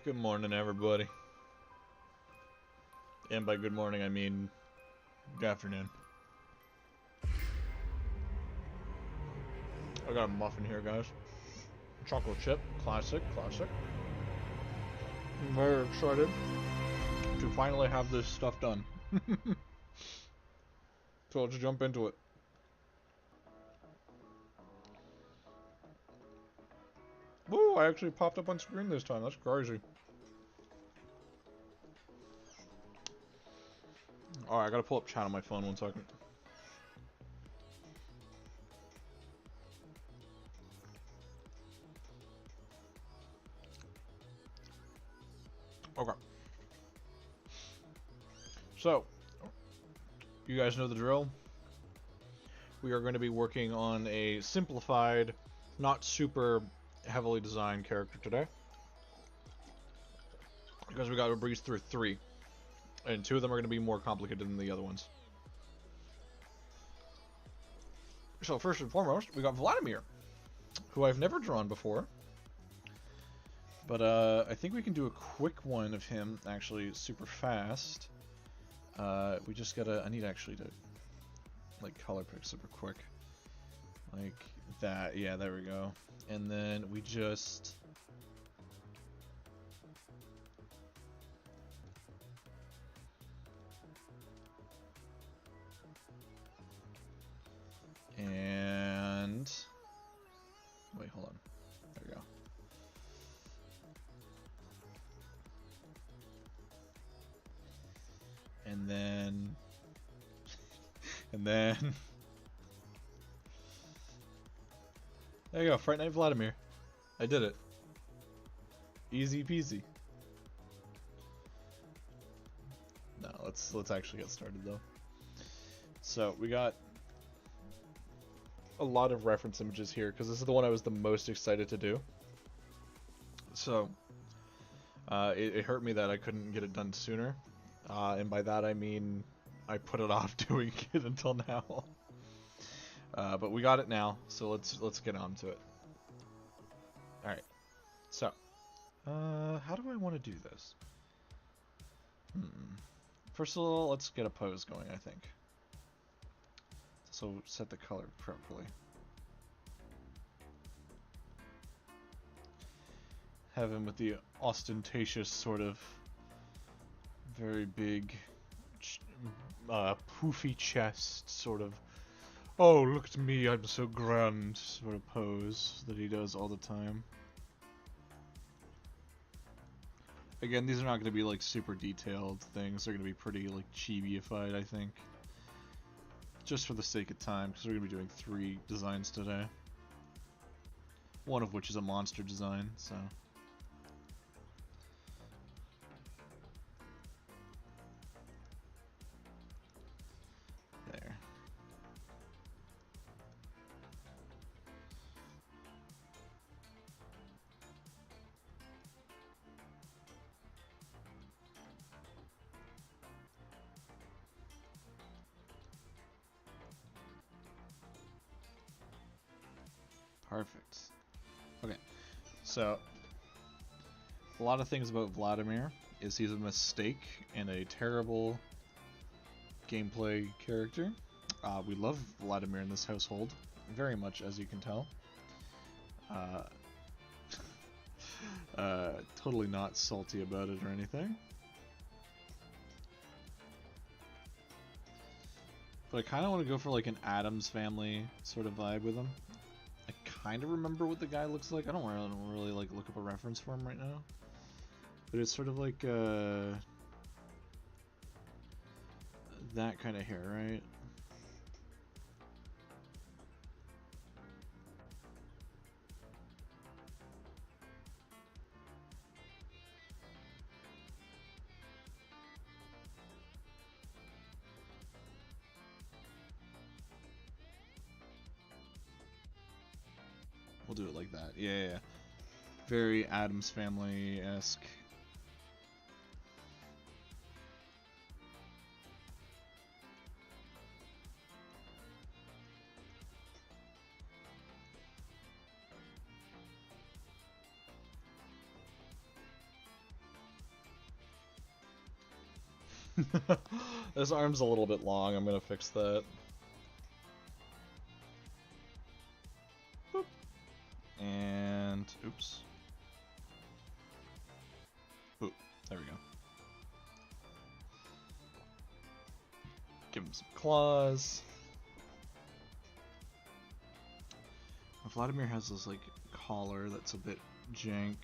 Good morning, everybody. And by good morning, I mean good afternoon. I got a muffin here, guys. Chocolate chip, classic. I'm very excited to finally have this stuff done. So let's jump into it. Woo, I actually popped up on screen this time. That's crazy. Alright, I gotta pull up chat on my phone 1 second. Okay. So, you guys know the drill. We are going to be working on a simplified, not super heavily designed character today. Because we got to breeze through 3. And 2 of them are going to be more complicated than the other ones. So first and foremost, we got Vladimir, who I've never drawn before. But I think we can do a quick one of him, actually, super fast. We just gotta, I need actually to, like, color pick super quick. Like that, yeah, there we go. And then we just... And... Wait, hold on. There we go. And then... and then... There you go, Fright Night Vladimir. I did it. Easy peasy. No, let's actually get started though. So we got a lot of reference images here because this is the one I was the most excited to do. So it hurt me that I couldn't get it done sooner, and by that I mean I put it off doing it until now. But we got it now, so let's get on to it. All right. So, how do I want to do this? First of all, let's get a pose going, I think. So set the color properly. Have him with the ostentatious sort of very big, poofy chest sort of, oh, look at me, I'm so grand sort of pose that he does all the time. Again, these are not going to be like super detailed things. They're going to be pretty like chibi-ified, I think. Just for the sake of time, because we're going to be doing 3 designs today. One of which is a monster design, so... There. Perfect. Okay, so a lot of things about Vladimir is he's a mistake and a terrible gameplay character. We love Vladimir in this household very much, as you can tell. Totally not salty about it or anything. But I kind of want to go for like an Addams Family sort of vibe with him. I kind of remember what the guy looks like. I don't really like look up a reference for him right now. But it's sort of like that kind of hair, right? We'll do it like that. Yeah. Very Addams Family-esque. This arm's a little bit long, I'm gonna fix that. Boop. And, oops. Boop, there we go. Give him some claws. Vladimir has this, like, collar that's a bit jank.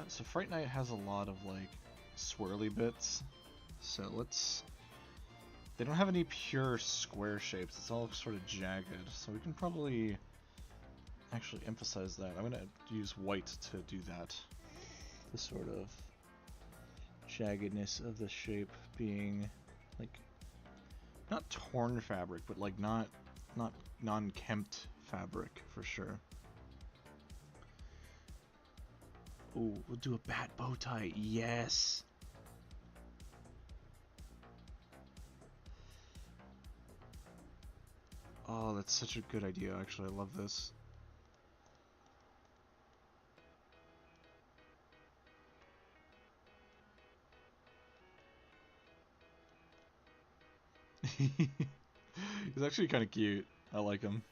So Fright Night has a lot of, like, swirly bits. So let's... They don't have any pure square shapes. It's all sort of jagged. So we can probably actually emphasize that. I'm going to use white to do that. The sort of jaggedness of the shape being, like, not torn fabric, but, like, not non-kempt fabric, for sure. Ooh, we'll do a bat bow tie. Yes! Oh, that's such a good idea, actually. I love this. He's actually kind of cute. I like him.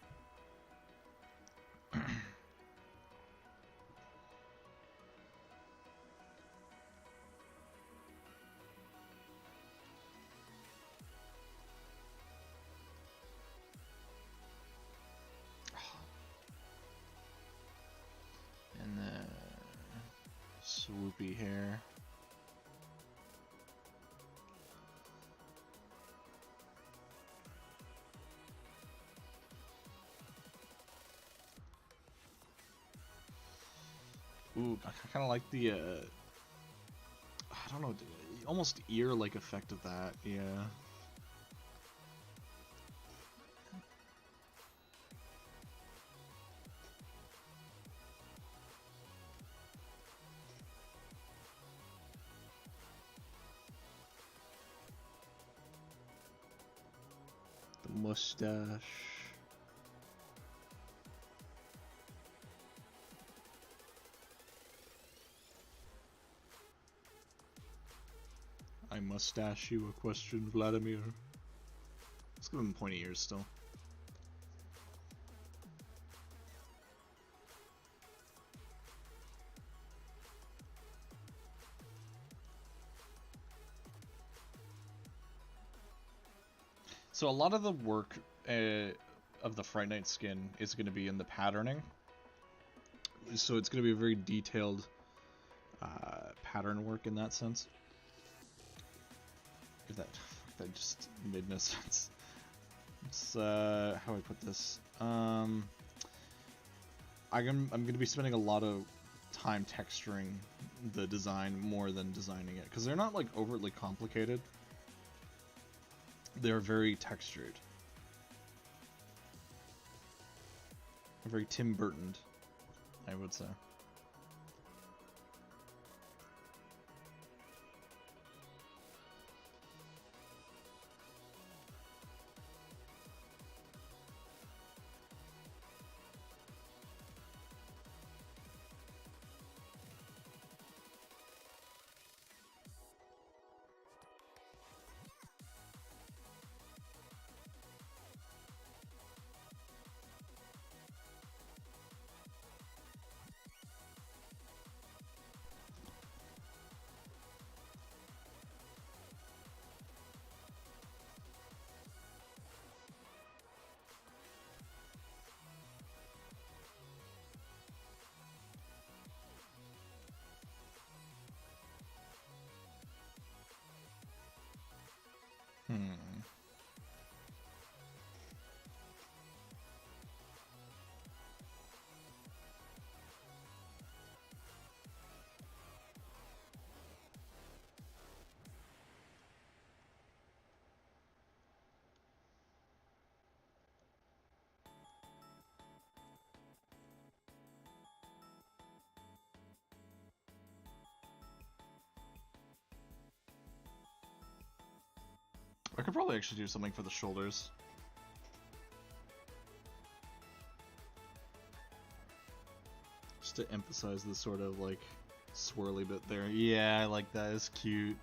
And then swoopy hair. Ooh, I kind of like the, I don't know, almost ear-like effect of that, yeah. The mustache. I mustache you a question, Vladimir. Let's give him pointy ears still. So a lot of the work of the Fright Night skin is going to be in the patterning. So it's going to be very detailed pattern work in that sense. If that just made no sense. It's how do I put this? I'm going to be spending a lot of time texturing the design more than designing it, because they're not like overtly complicated. They're very textured. Very Tim Burtoned, I would say. I could probably actually do something for the shoulders. to emphasize the sort of like swirly bit there. Yeah, I like that. It's cute.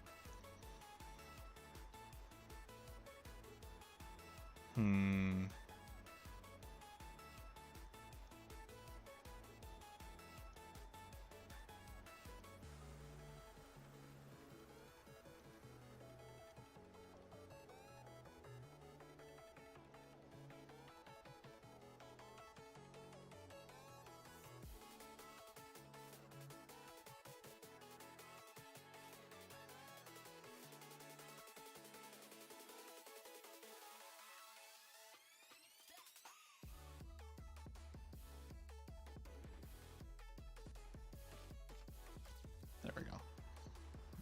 There we go.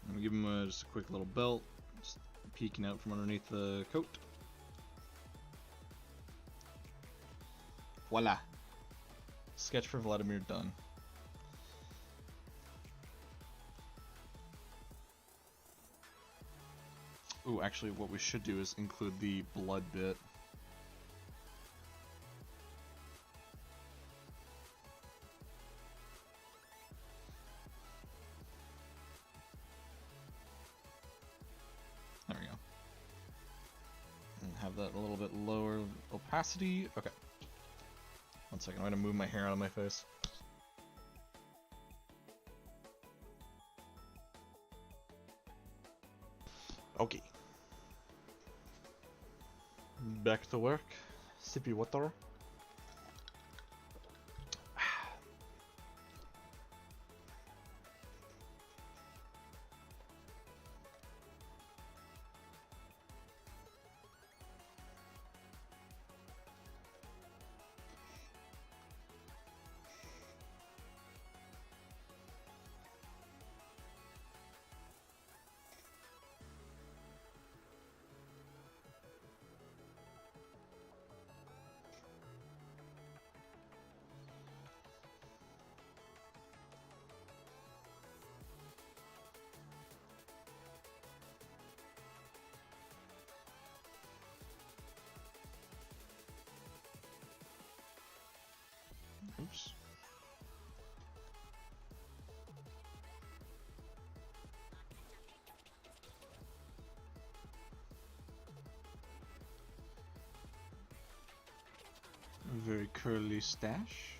I'm gonna give him just a quick little belt, just peeking out from underneath the coat. Voila! Sketch for Vladimir done. Ooh, actually what we should do is include the blood bit. There we go. And have that a little bit lower opacity. Okay. One second, I'm gonna move my hair out of my face. Okay. Back to work. Sippy water. Oops. A very curly stash.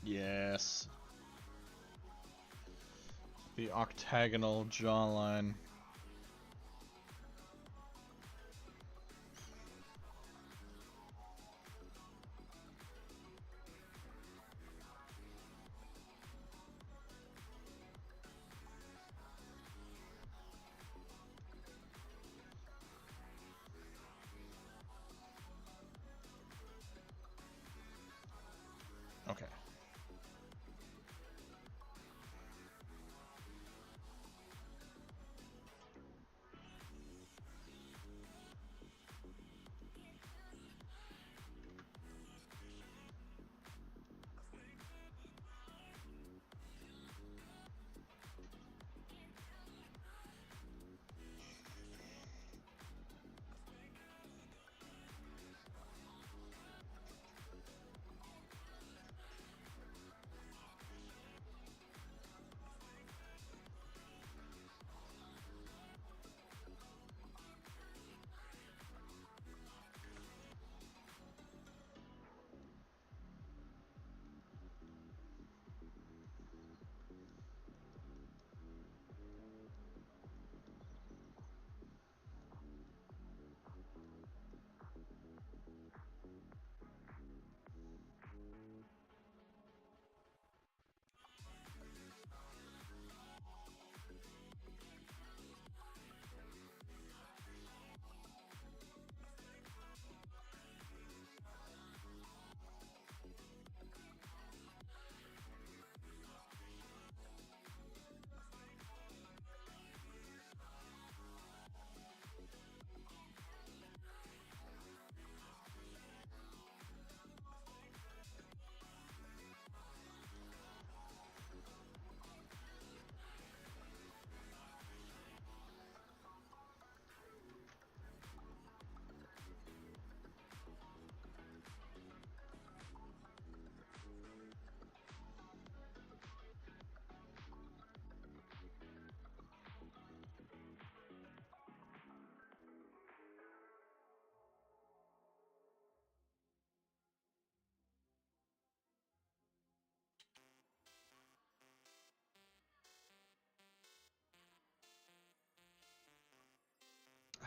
Yes. The octagonal jawline. Okay.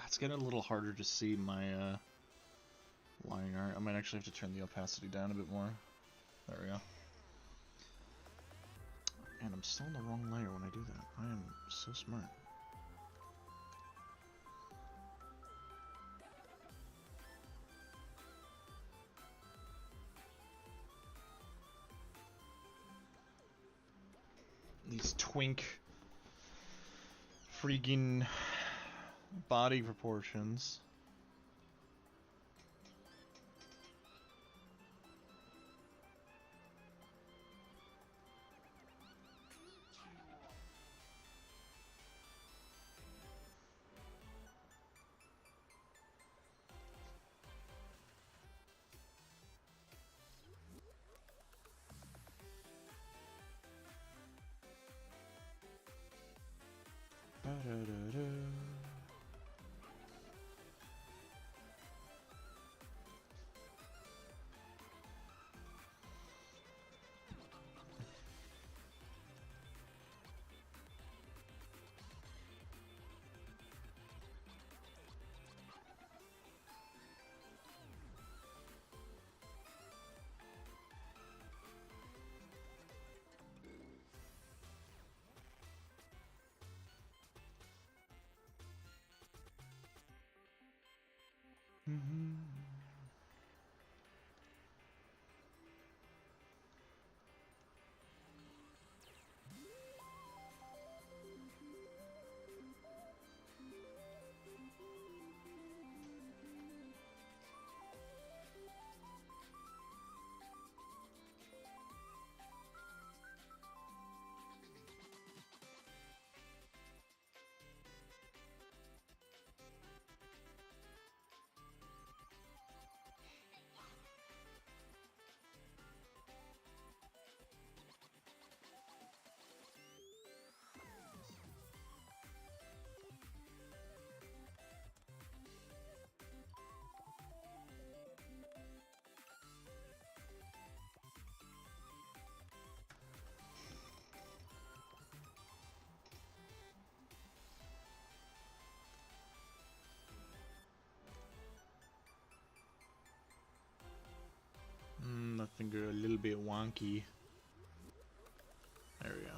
It's getting a little harder to see my line art. I might actually have to turn the opacity down a bit more. There we go. And I'm still in the wrong layer when I do that. I am so smart. These twink freaking body proportions. My finger a little bit wonky. There we go.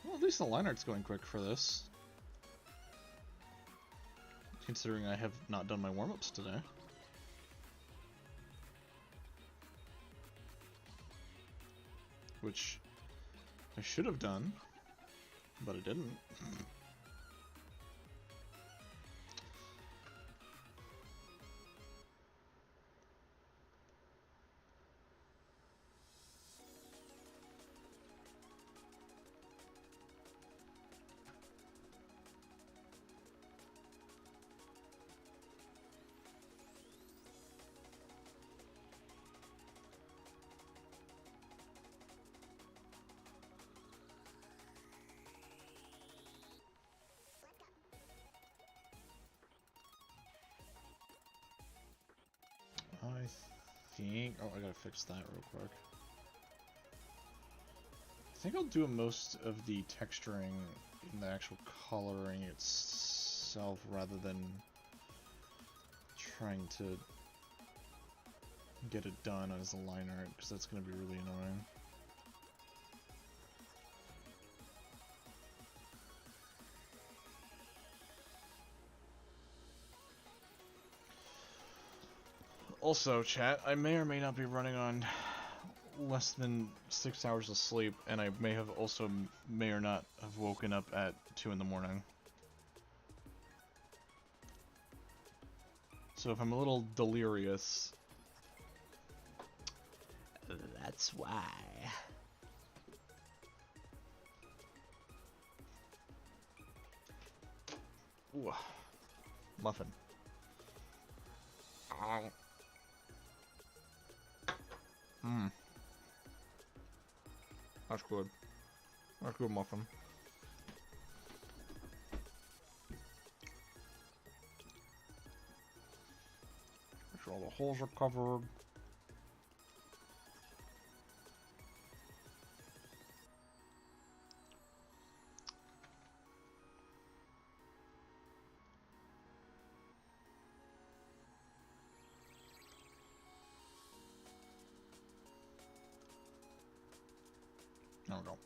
Well, at least the line art's going quick for this. Considering I have not done my warm-ups today. Which I should have done, but I didn't. I think... Oh, I gotta fix that real quick. I think I'll do most of the texturing in the actual coloring itself rather than trying to get it done as a line art, because that's gonna be really annoying. Also, chat, I may or may not be running on less than 6 hours of sleep, and I may have also may or not have woken up at 2 in the morning. So if I'm a little delirious, that's why. Ooh, muffin. That's good. That's good muffin. Make sure all the holes are covered. There we go.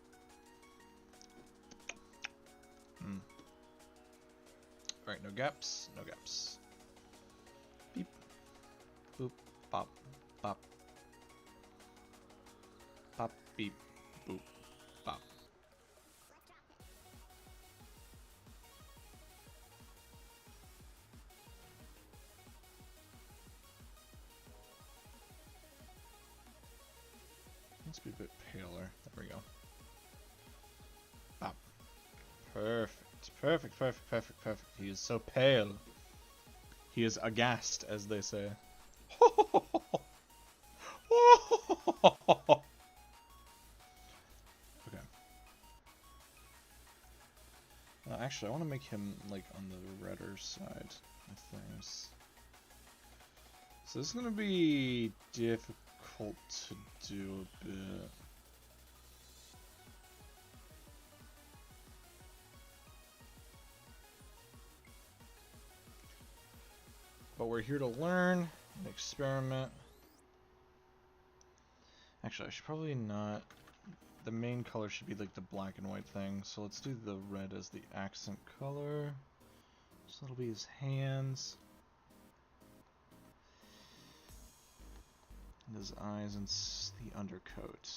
Alright, no gaps, no gaps. Beep. Boop. Bop. Bop. Bop. Beep. Boop. Bop. Let's be a bit paler. There we go. Bop. Perfect. Perfect, perfect, perfect, perfect. He is so pale. He is aghast, as they say. Okay. Actually, I want to make him, like, on the redder side of things. So this is going to be difficult to do a bit. But we're here to learn and experiment. Actually, I should probably not. The main color should be like the black and white thing. So let's do the red as the accent color. So that'll be his hands. And his eyes and the undercoat.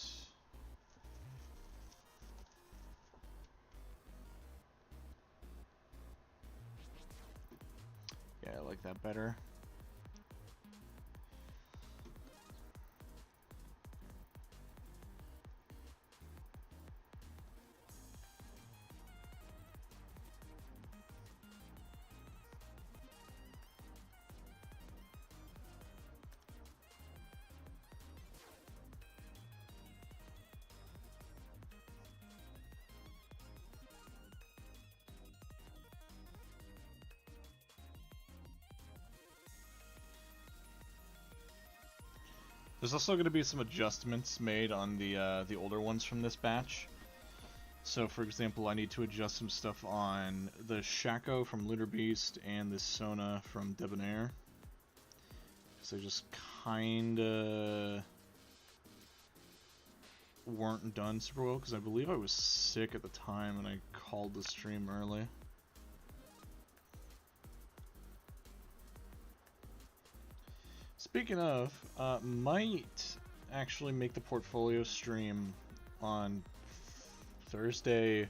Yeah, I like that better. There's also going to be some adjustments made on the older ones from this batch. So, for example, I need to adjust some stuff on the Shaco from Lunar Beast and the Sona from Debonair. So they just kinda weren't done super well, because I believe I was sick at the time and I called the stream early. Speaking of, might actually make the portfolio stream on Thursday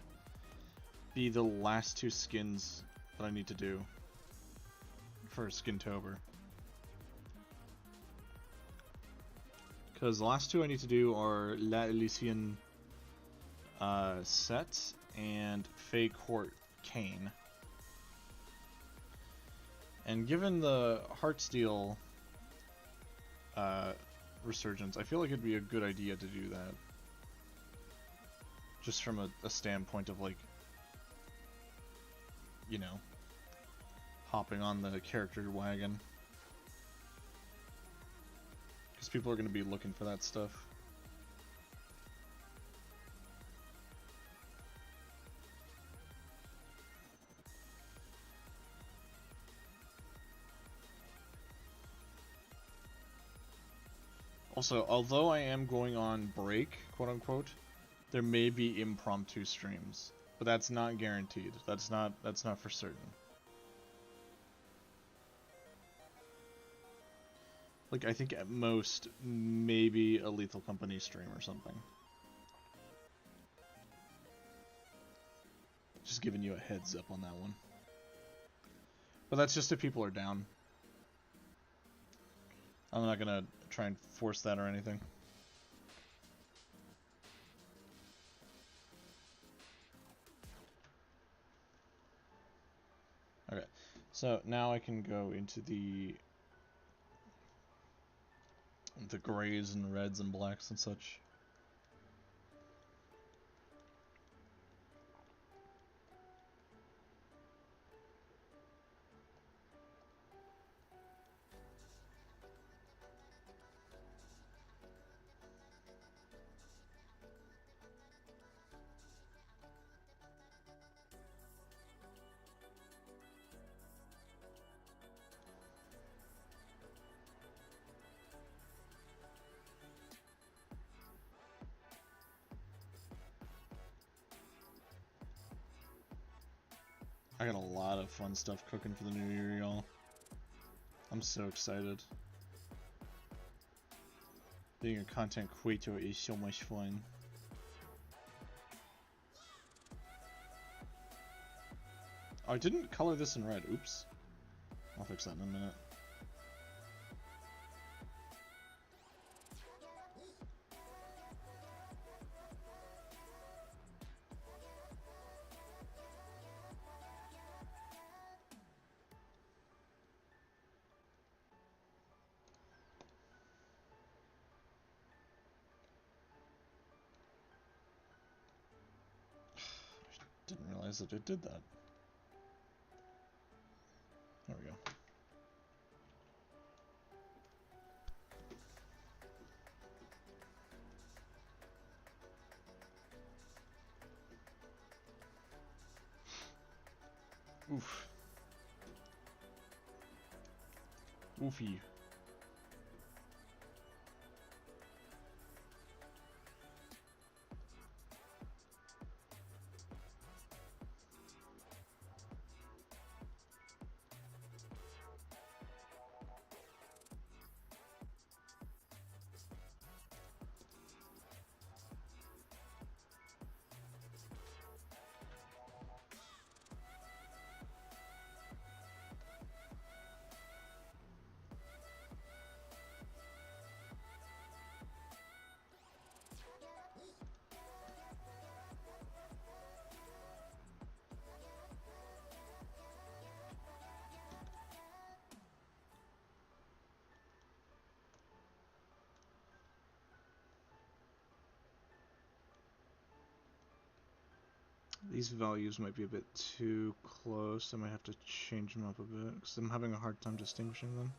be the last two skins that I need to do for Skintober. Because the last two I need to do are La Elysian Set and Fey Court Kane. And given the Heartsteel resurgence, I feel like it'd be a good idea to do that. Just from a standpoint of, like, you know, hopping on the character wagon. Because people are going to be looking for that stuff. Also, although I am going on break, quote unquote, there may be impromptu streams, but that's not guaranteed. That's not for certain. Like, I think at most, maybe a Lethal Company stream or something. Just giving you a heads up on that one. But that's just if people are down. I'm not gonna try and force that or anything. Okay, so now I can go into the grays and reds and blacks and such. I got a lot of fun stuff cooking for the new year, y'all. I'm so excited. Being a content creator is so much fun. Oh, I didn't color this in red. Oops. I'll fix that in a minute. Didn't realize that it did that. There we go. Oof. Oofy. These values might be a bit too close. I might have to change them up a bit because I'm having a hard time distinguishing them.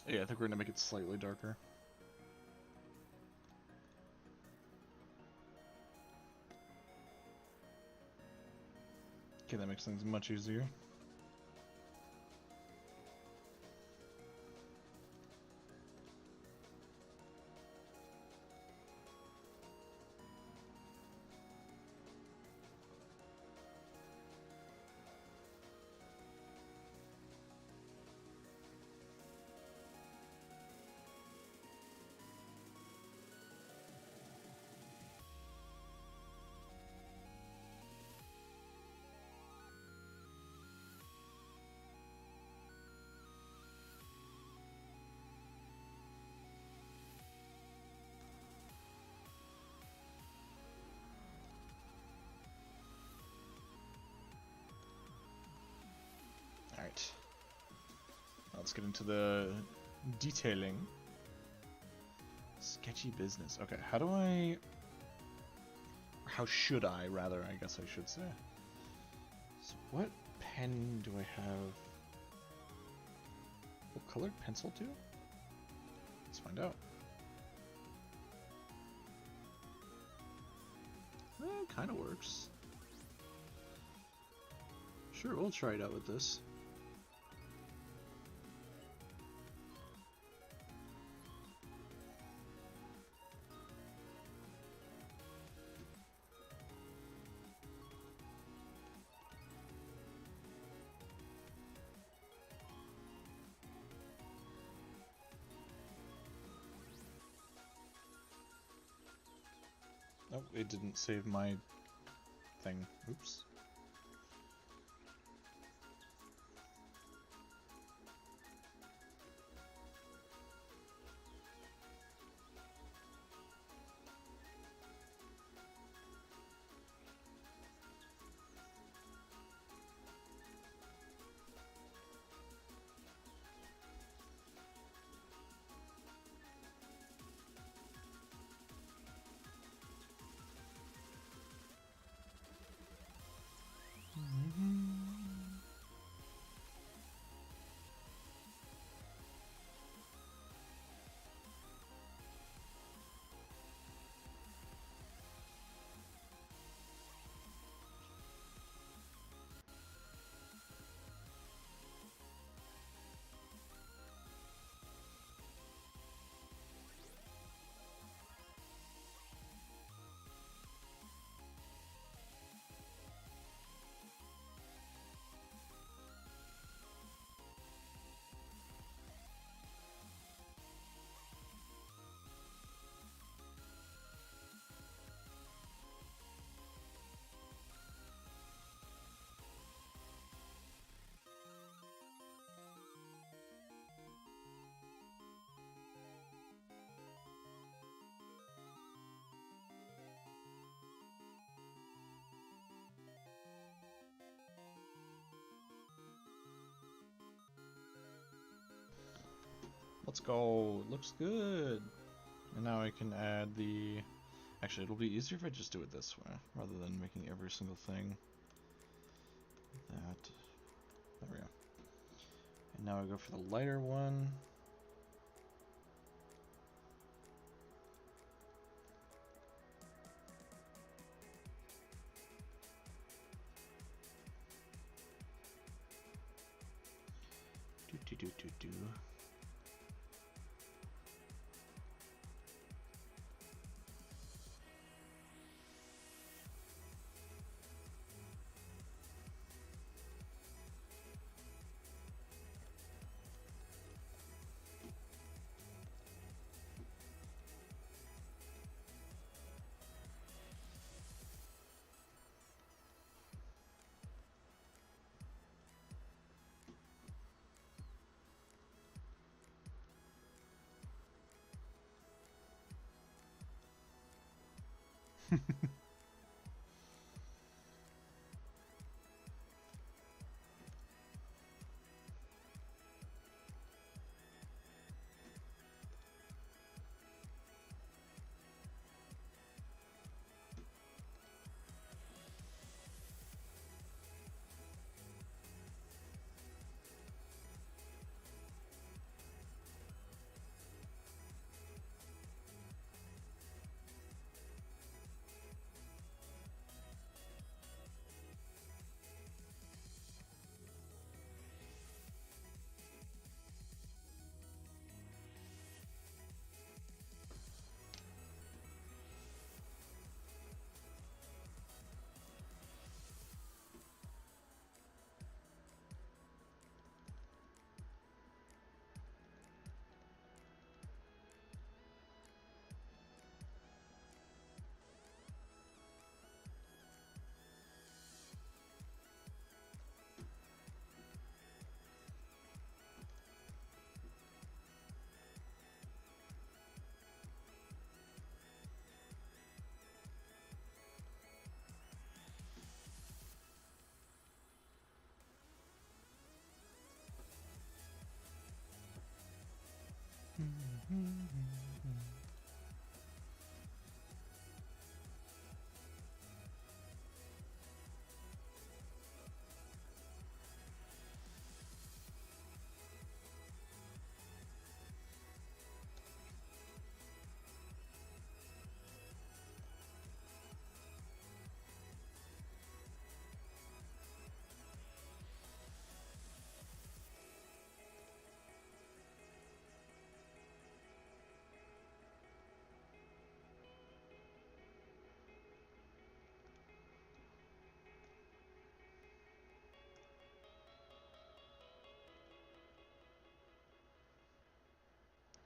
Yeah, I think we're gonna make it slightly darker. Okay, that makes things much easier. Alright. Let's get into the detailing. Sketchy business. Okay, how do I... How should I, rather, I guess I should say. So what pen do I have? What colored pencil do? Let's find out. Kind of works. Sure, we'll try it out with this. Oh, it didn't save my thing. Oops. Let's go. It looks good. And now I can add the... Actually, it'll be easier if I just do it this way, rather than making every single thing that... There we go. And now I go for the lighter one. Do.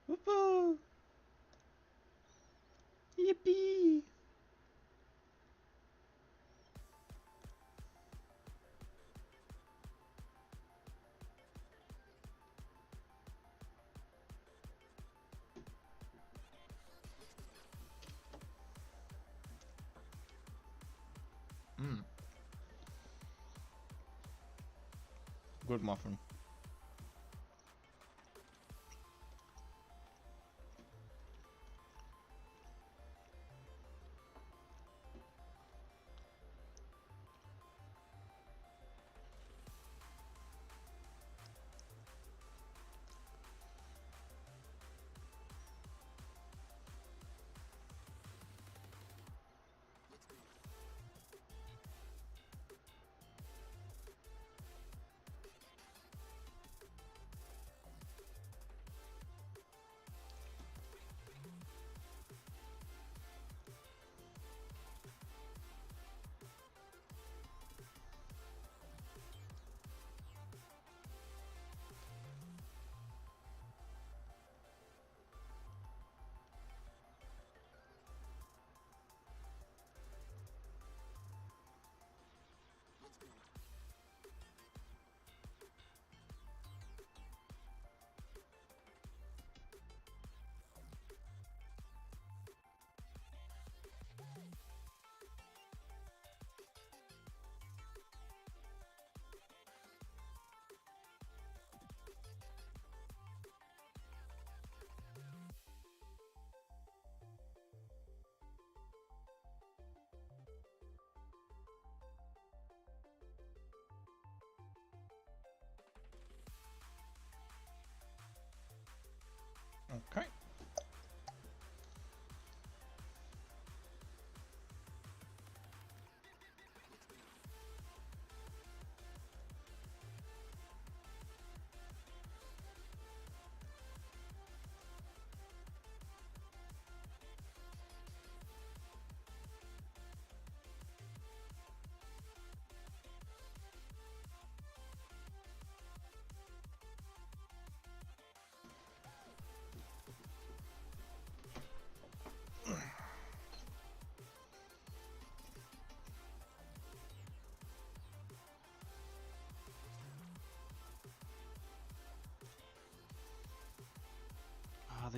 Whoopoo! Yippee! Good muffin.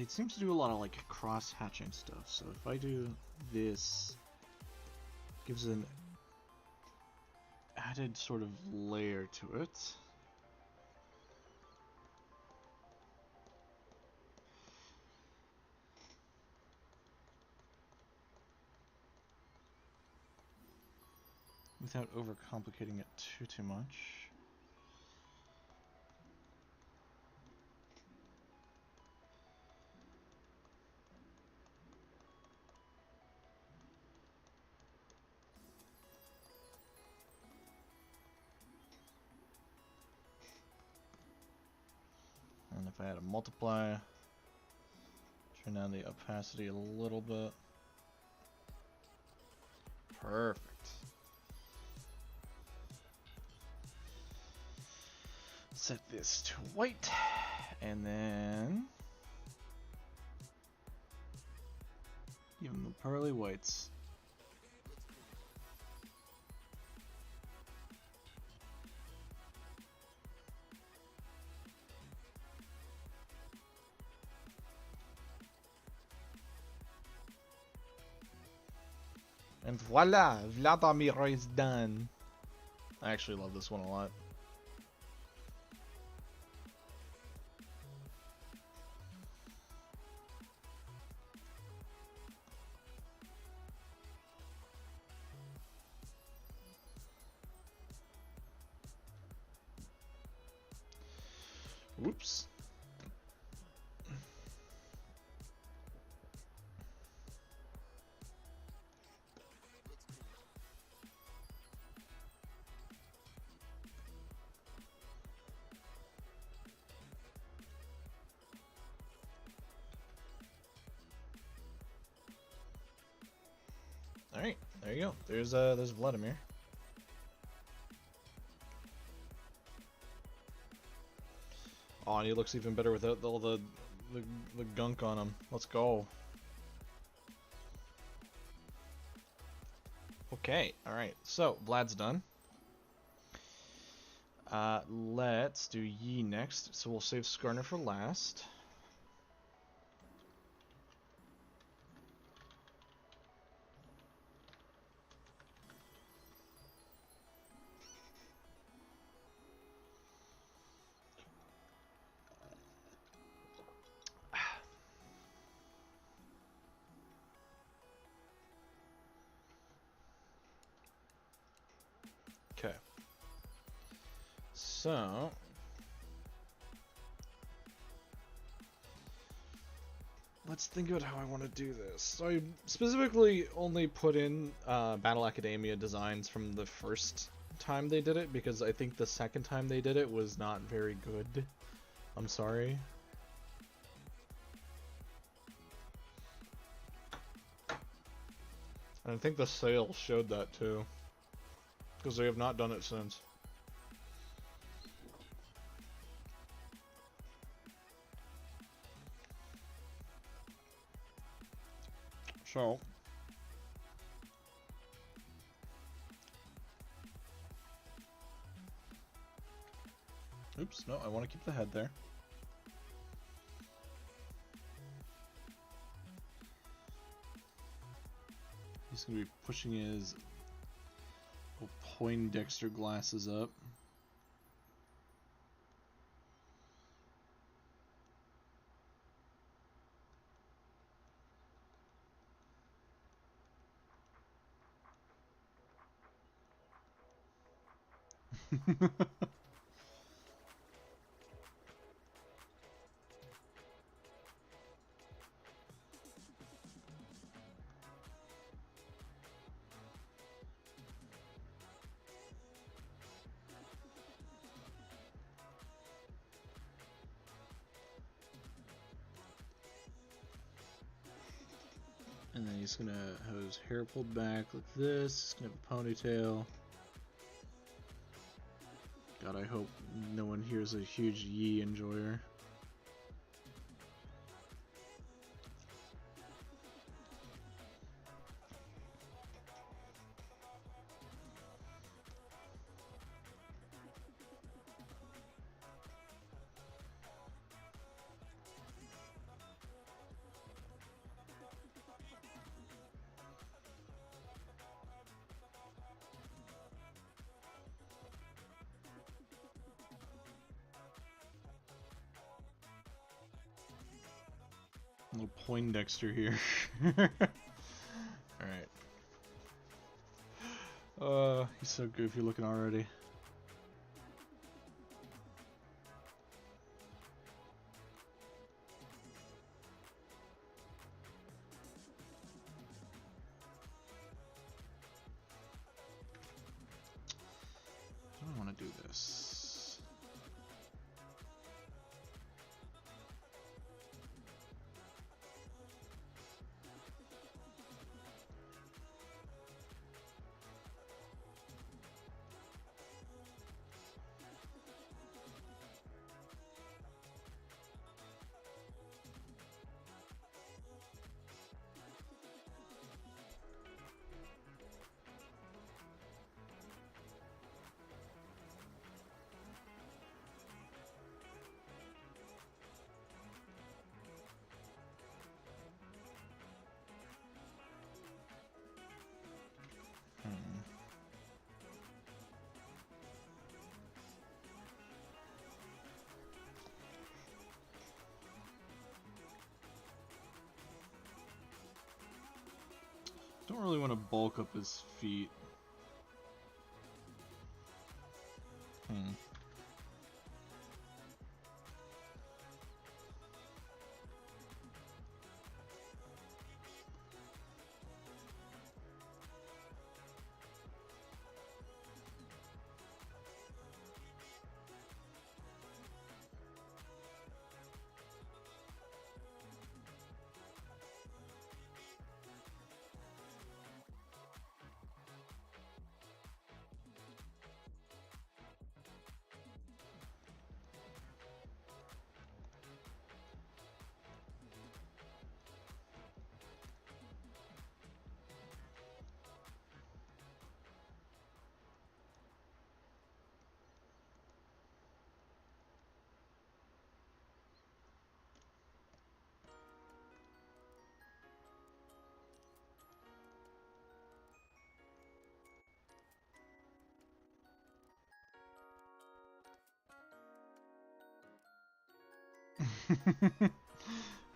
they seem to do a lot of like cross-hatching stuff. So if I do this, gives an added sort of layer to it. Without overcomplicating it too much. And if I had a multiply, turn down the opacity a little bit. Perfect. Set this to white, and then give them the pearly whites. And voila, Vladimir is done. I actually love this one a lot. Whoops. All right, there you go. There's Vladimir. Oh, and he looks even better without all the gunk on him. Let's go. Okay, all right. So Vlad's done. Let's do Yi next. So we'll save Skarner for last. Okay. So let's think about how I want to do this. So I specifically only put in Battle Academia designs from the first time they did it, because I think the second time they did it was not very good. I'm sorry. And I think the sale showed that too, because they have not done it since. So oops, no, I want to keep the head there. He's going to be pushing his Poindexter glasses up. And then he's gonna have his hair pulled back like this. He's gonna have a ponytail. God, I hope no one here is a huge Yi enjoyer. Little Poindexter here. Alright. He's so goofy looking already. I don't want to do this. Don't really want to bulk up his feet.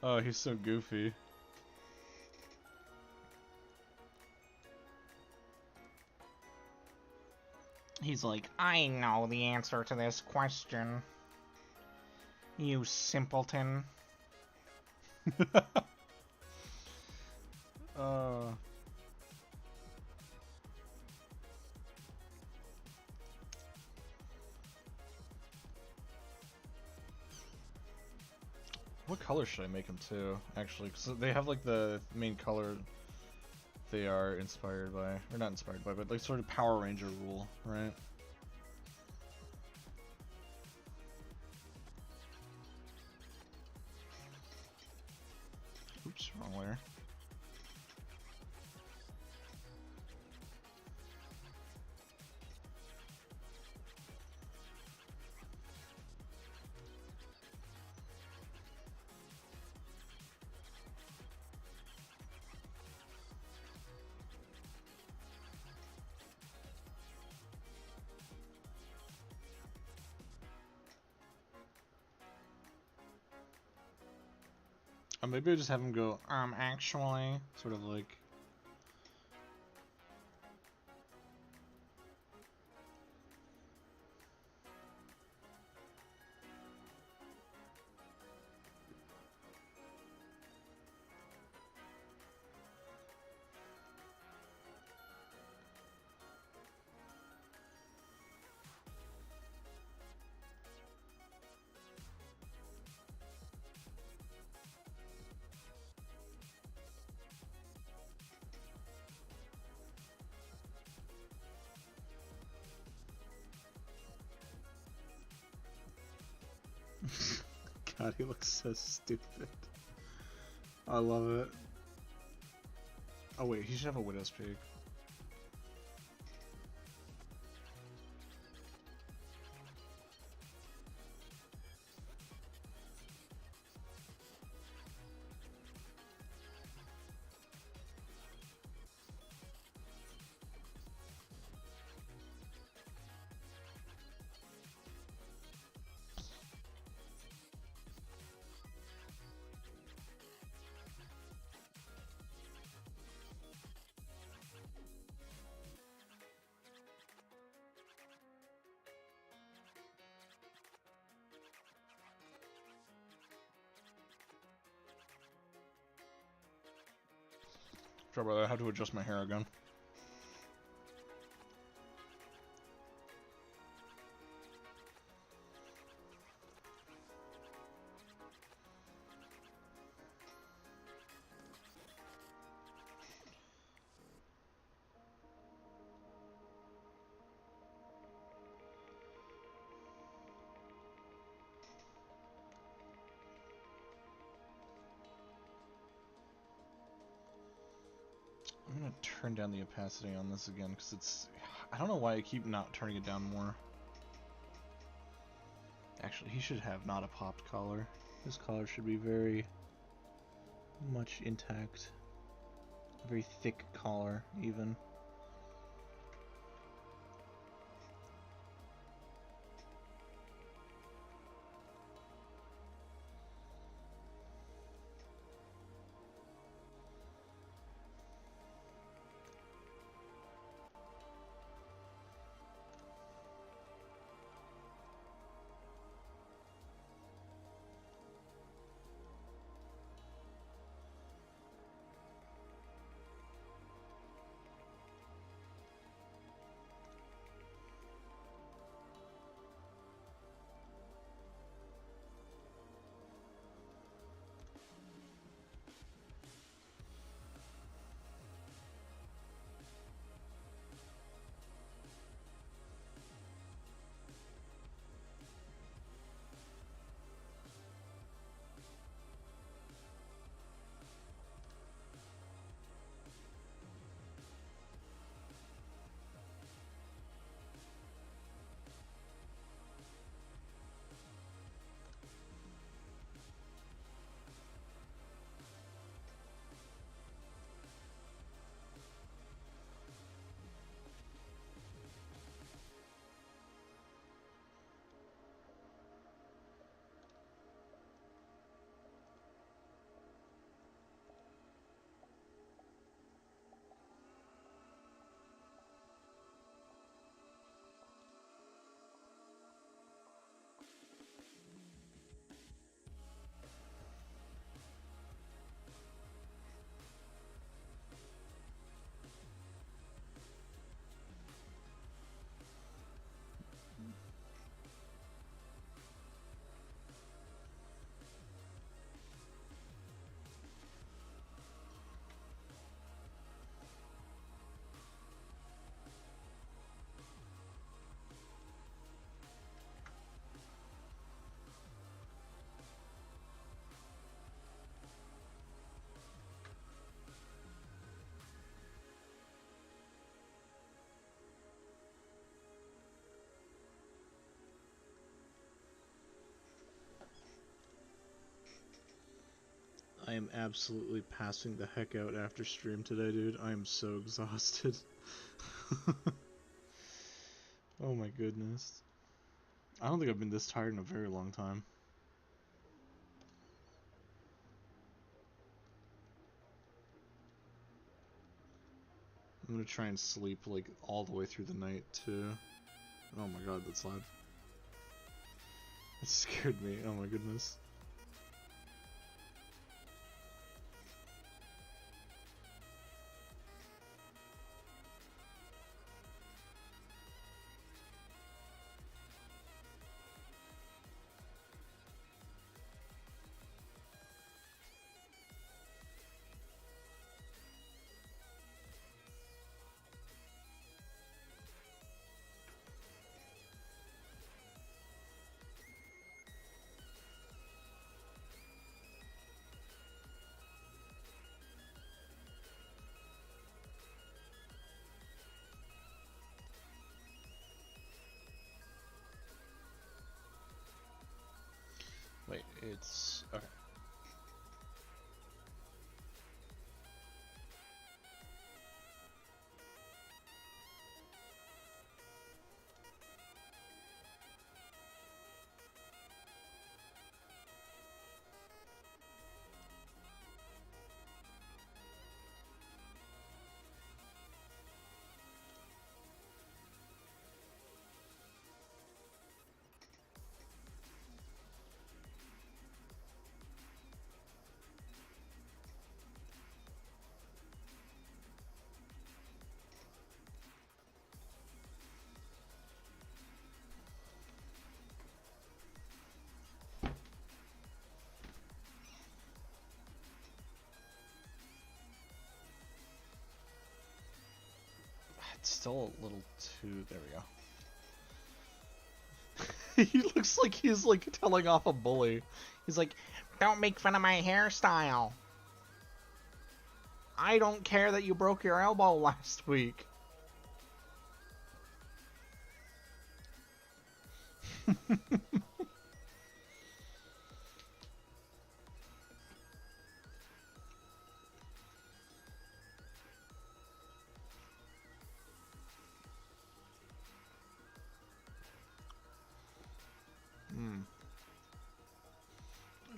Oh, he's so goofy. He's like, I know the answer to this question. You simpleton. What color should I make him too? Actually, because they have like the main color they are inspired by, or not inspired by, but like sort of Power Ranger rule, right? Oops, wrong layer. Maybe I just have him go, actually, sort of like... God, he looks so stupid. I love it. Oh wait, he should have a widow's peak. Sorry about that, I had to adjust my hair again. I'm gonna turn down the opacity on this again because it's... I don't know why I keep not turning it down more. Actually, he should have not a popped collar. His collar should be very much intact. A very thick collar, even. I am absolutely passing the heck out after stream today, dude. I am so exhausted. Oh my goodness. I don't think I've been this tired in a very long time. I'm gonna try and sleep like all the way through the night too. Oh my god, that's loud. It scared me. Oh my goodness. Wait, it's... okay. It's still a little too... There we go. He looks like he's, like, telling off a bully. He's like, don't make fun of my hairstyle. I don't care that you broke your elbow last week.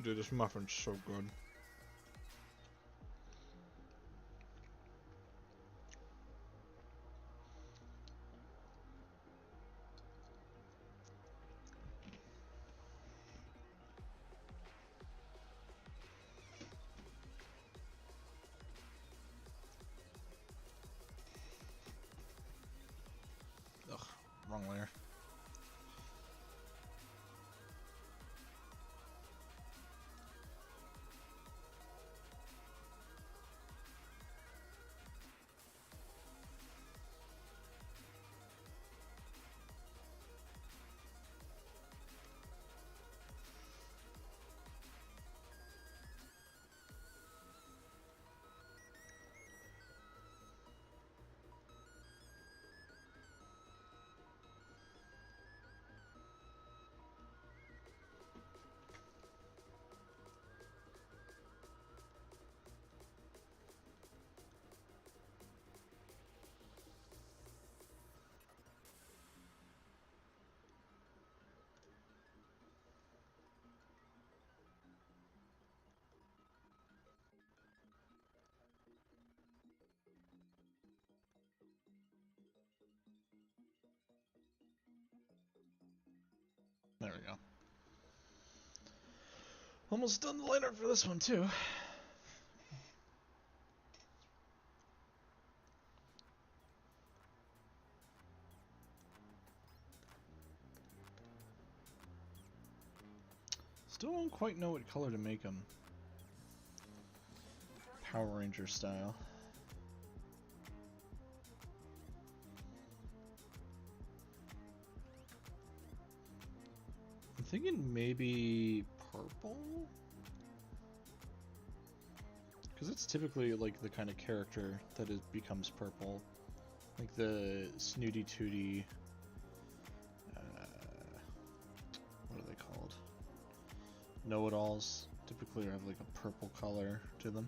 Dude, this muffin's so good. Ugh, wrong layer. There we go. Almost done the liner for this one, too. Still don't quite know what color to make them. Power Ranger style. I'm thinking maybe purple? Because it's typically like the kind of character that becomes purple. Like the Snooty Tooty... what are they called? Know-it-alls typically have like a purple color to them.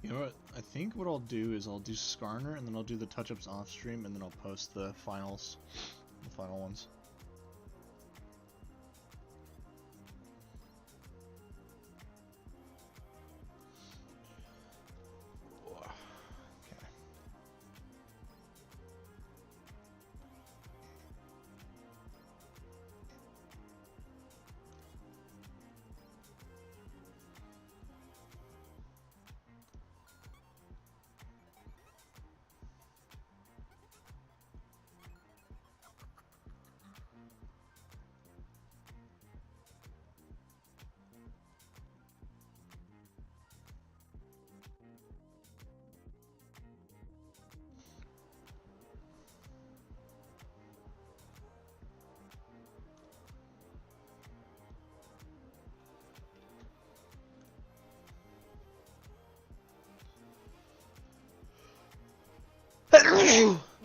You know what? I think what I'll do is I'll do Skarner, and then I'll do the touch-ups off stream, and then I'll post the finals, the final ones.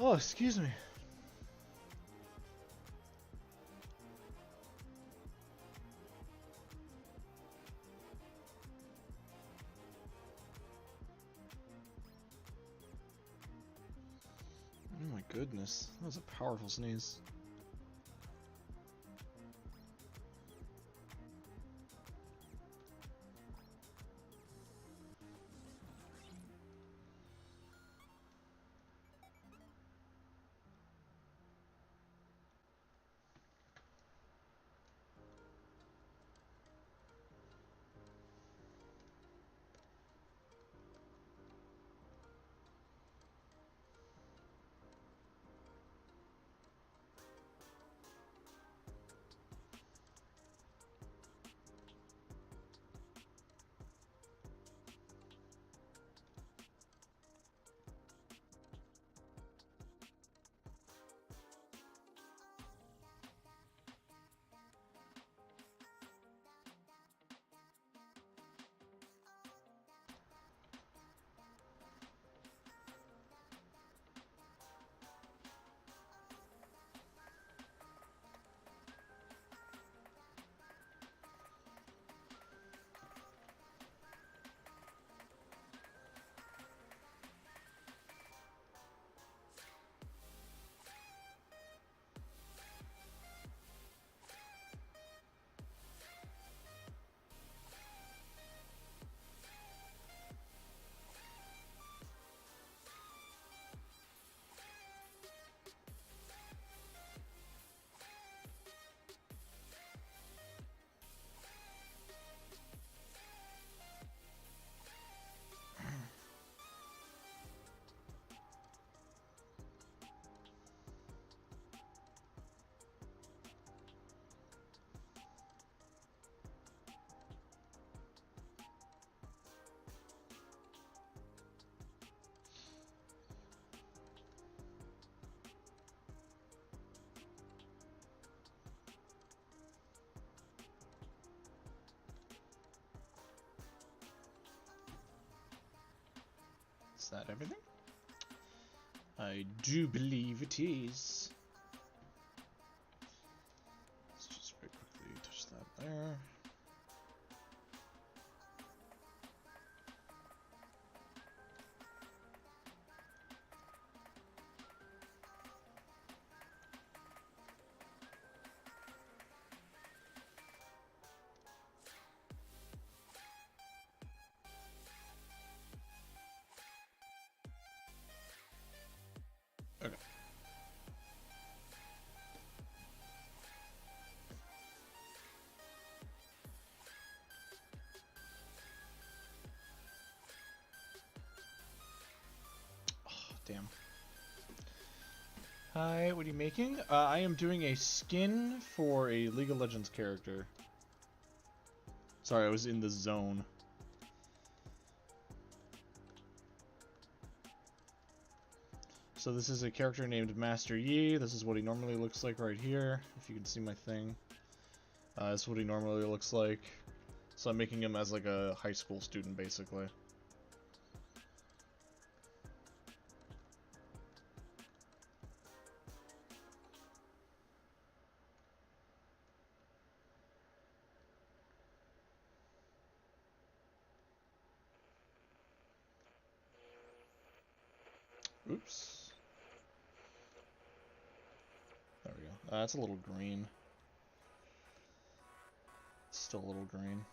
Oh, excuse me. Oh my goodness, that was a powerful sneeze. Is that everything? I do believe it is. Let's just very quickly touch that there. Okay. Oh, damn. Hi, what are you making? I am doing a skin for a League of Legends character. Sorry, I was in the zone. So this is a character named Master Yi. This is what he normally looks like right here, if you can see my thing. This is what he normally looks like. So I'm making him as like a high school student, basically. Oops. There we go. That's a little green. Still a little green.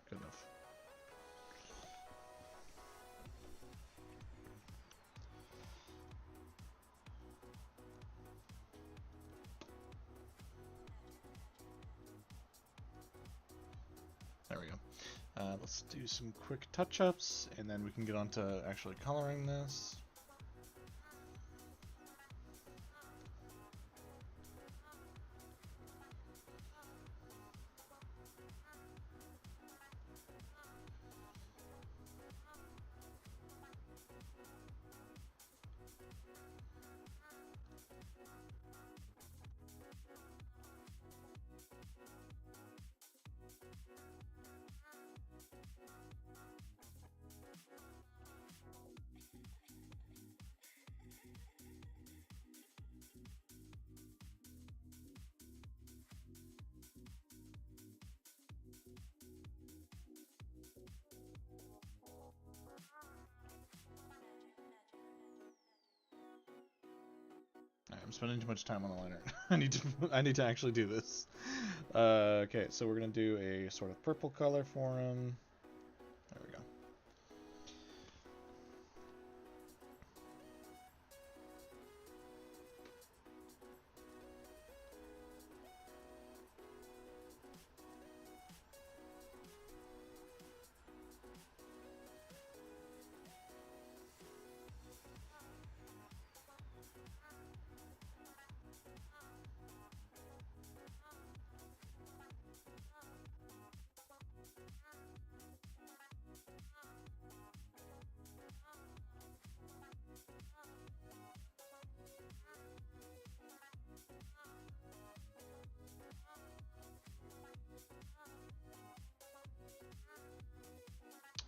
Good enough. There we go. Let's do some quick touch-ups, and then we can get on to actually coloring this. I'm spending too much time on the liner. I need to actually do this. Okay, so we're gonna do a sort of purple color for him. There we go.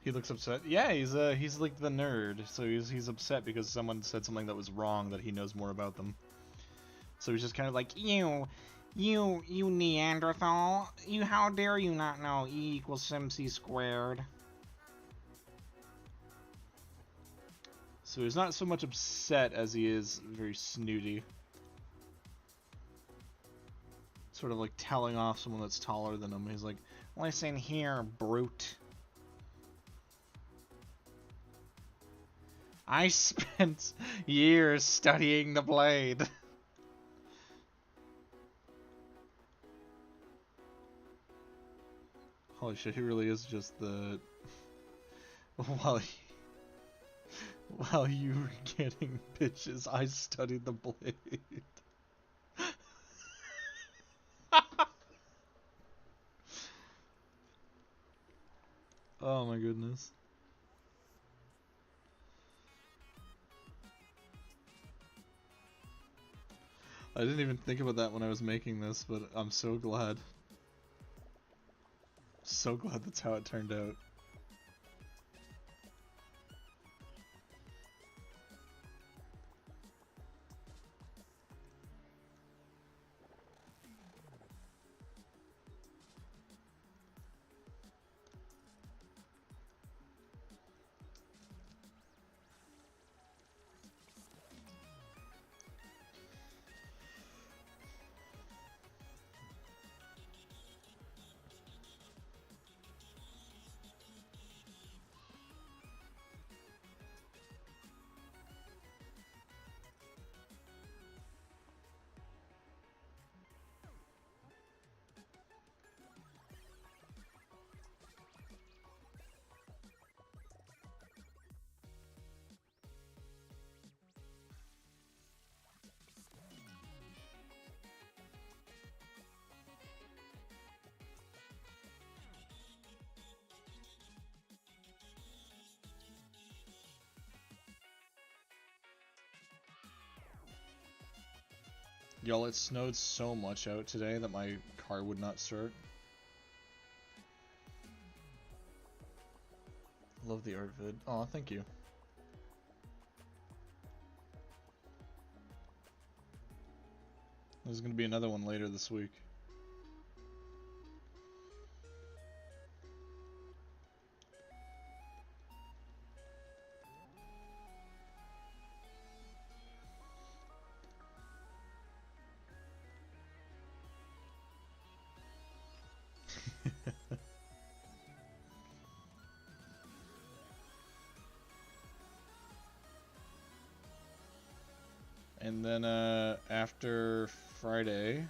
He looks upset. Yeah, he's like the nerd, so he's upset because someone said something that was wrong that he knows more about them. So he's just kind of like, You Neanderthal, how dare you not know E equals MC squared? So he's not so much upset as he is very snooty. Sort of like telling off someone that's taller than him. He's like, Listen here, brute. I spent years studying the blade. Holy shit, he really is just the... While you were getting bitches, I studied the blade. Oh my goodness. I didn't even think about that when I was making this, but I'm so glad. So glad that's how it turned out. Y'all, it snowed so much out today that my car would not start. Love the art vid. Aw, thank you. There's gonna be another one later this week. And then after Friday,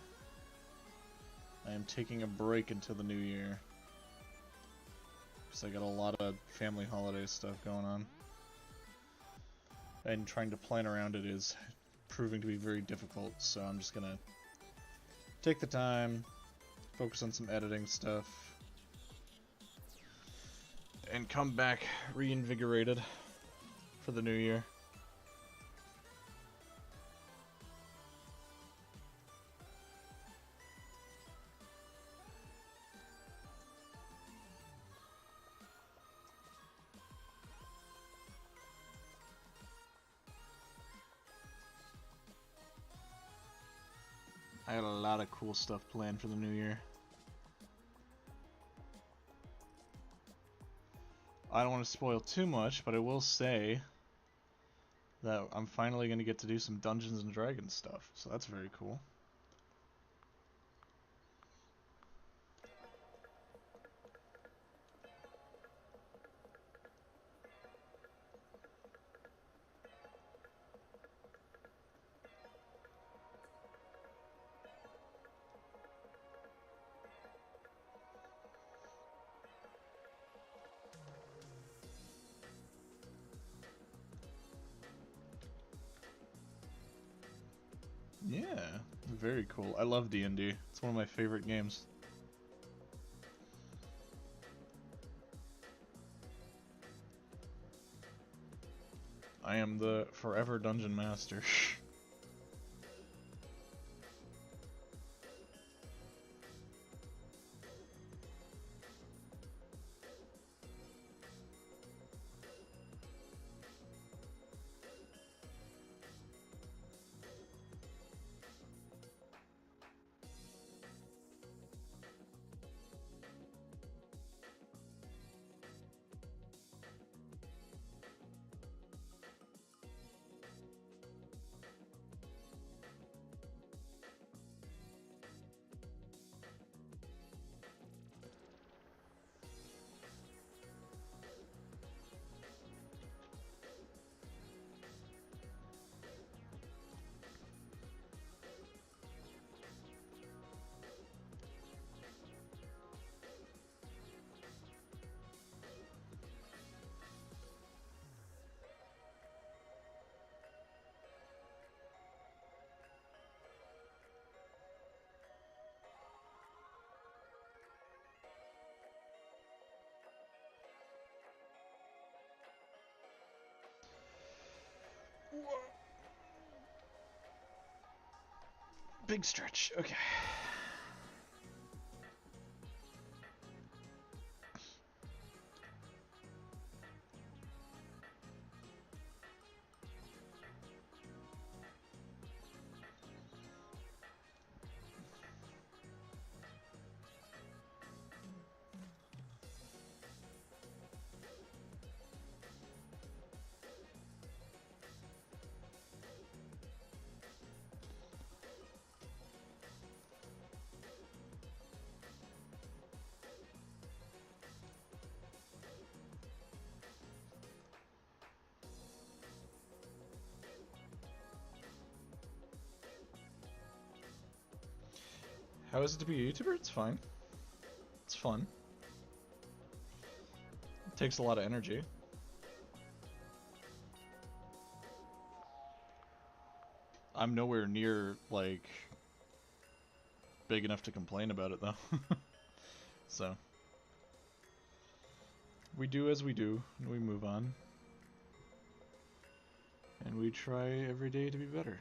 I am taking a break until the new year. Because I got a lot of family holiday stuff going on. And trying to plan around it is proving to be very difficult, so I'm just gonna take the time, focus on some editing stuff, and come back reinvigorated for the new year. I got a lot of cool stuff planned for the new year. I don't want to spoil too much, but I will say that I'm finally going to get to do some Dungeons and Dragons stuff, so that's very cool. Yeah, very cool. I love D&D. It's one of my favorite games. I am the forever dungeon master. Big stretch. Okay. How is it to be a YouTuber? It's fine. It's fun. It takes a lot of energy. I'm nowhere near, like, big enough to complain about it, though. So. We do as we do, and we move on. And we try every day to be better.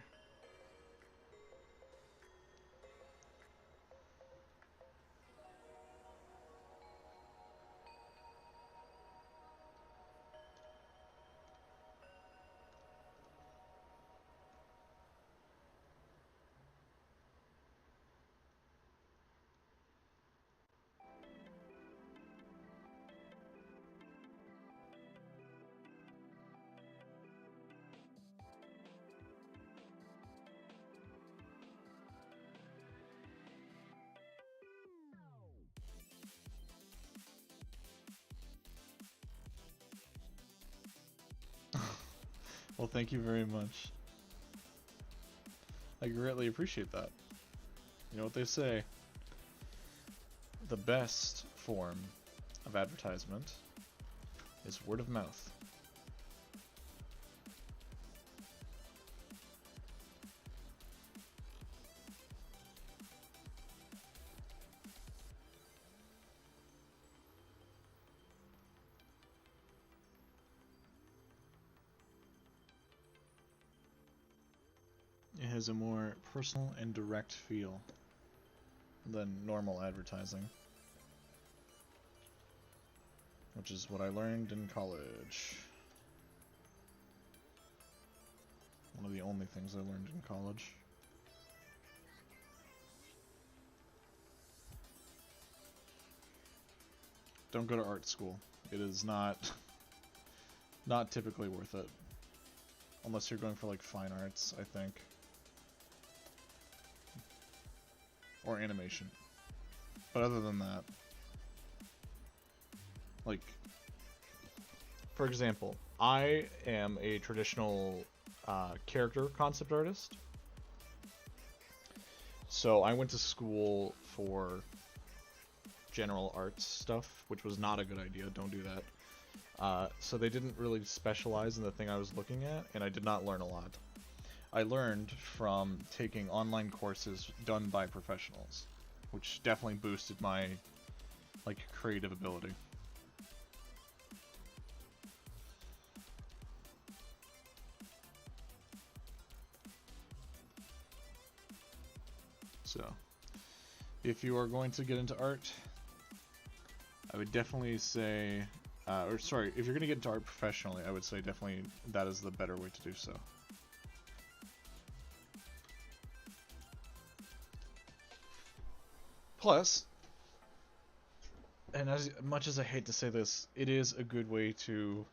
Well, thank you very much. I greatly appreciate that. You know what they say? The best form of advertisement is word of mouth. It has a more personal and direct feel than normal advertising, which is what I learned in college. One of the only things I learned in college. Don't go to art school. It is not typically worth it. Unless you're going for like fine arts, I think. Or animation. But other than that, like, for example, I am a traditional character concept artist. So I went to school for general arts stuff, which was not a good idea. Don't do that. So they didn't really specialize in the thing I was looking at, and I did not learn a lot. I learned from taking online courses done by professionals, which definitely boosted my, like, creative ability. So, if you are going to get into art, I would definitely say, if you're going to get into art professionally, I would say definitely that is the better way to do so. Plus, and as much as I hate to say this, it is a good way to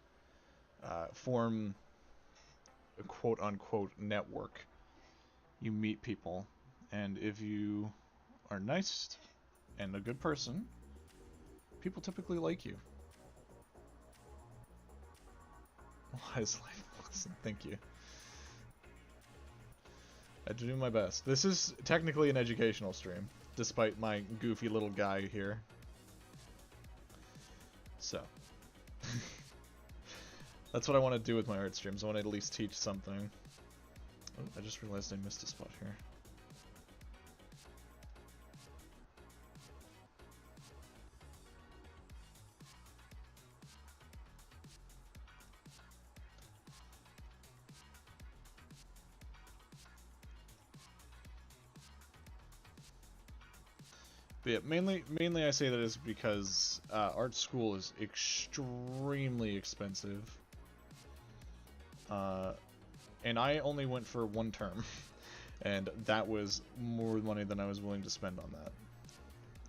form a quote-unquote network. You meet people, and if you are nice and a good person, people typically like you. Wise life lesson, thank you. I do my best. This is technically an educational stream, despite my goofy little guy here. So. That's what I want to do with my art streams. I want to at least teach something. Oh, I just realized I missed a spot here. But yeah, mainly I say that is because art school is extremely expensive. And I only went for 1 term, and that was more money than I was willing to spend on that.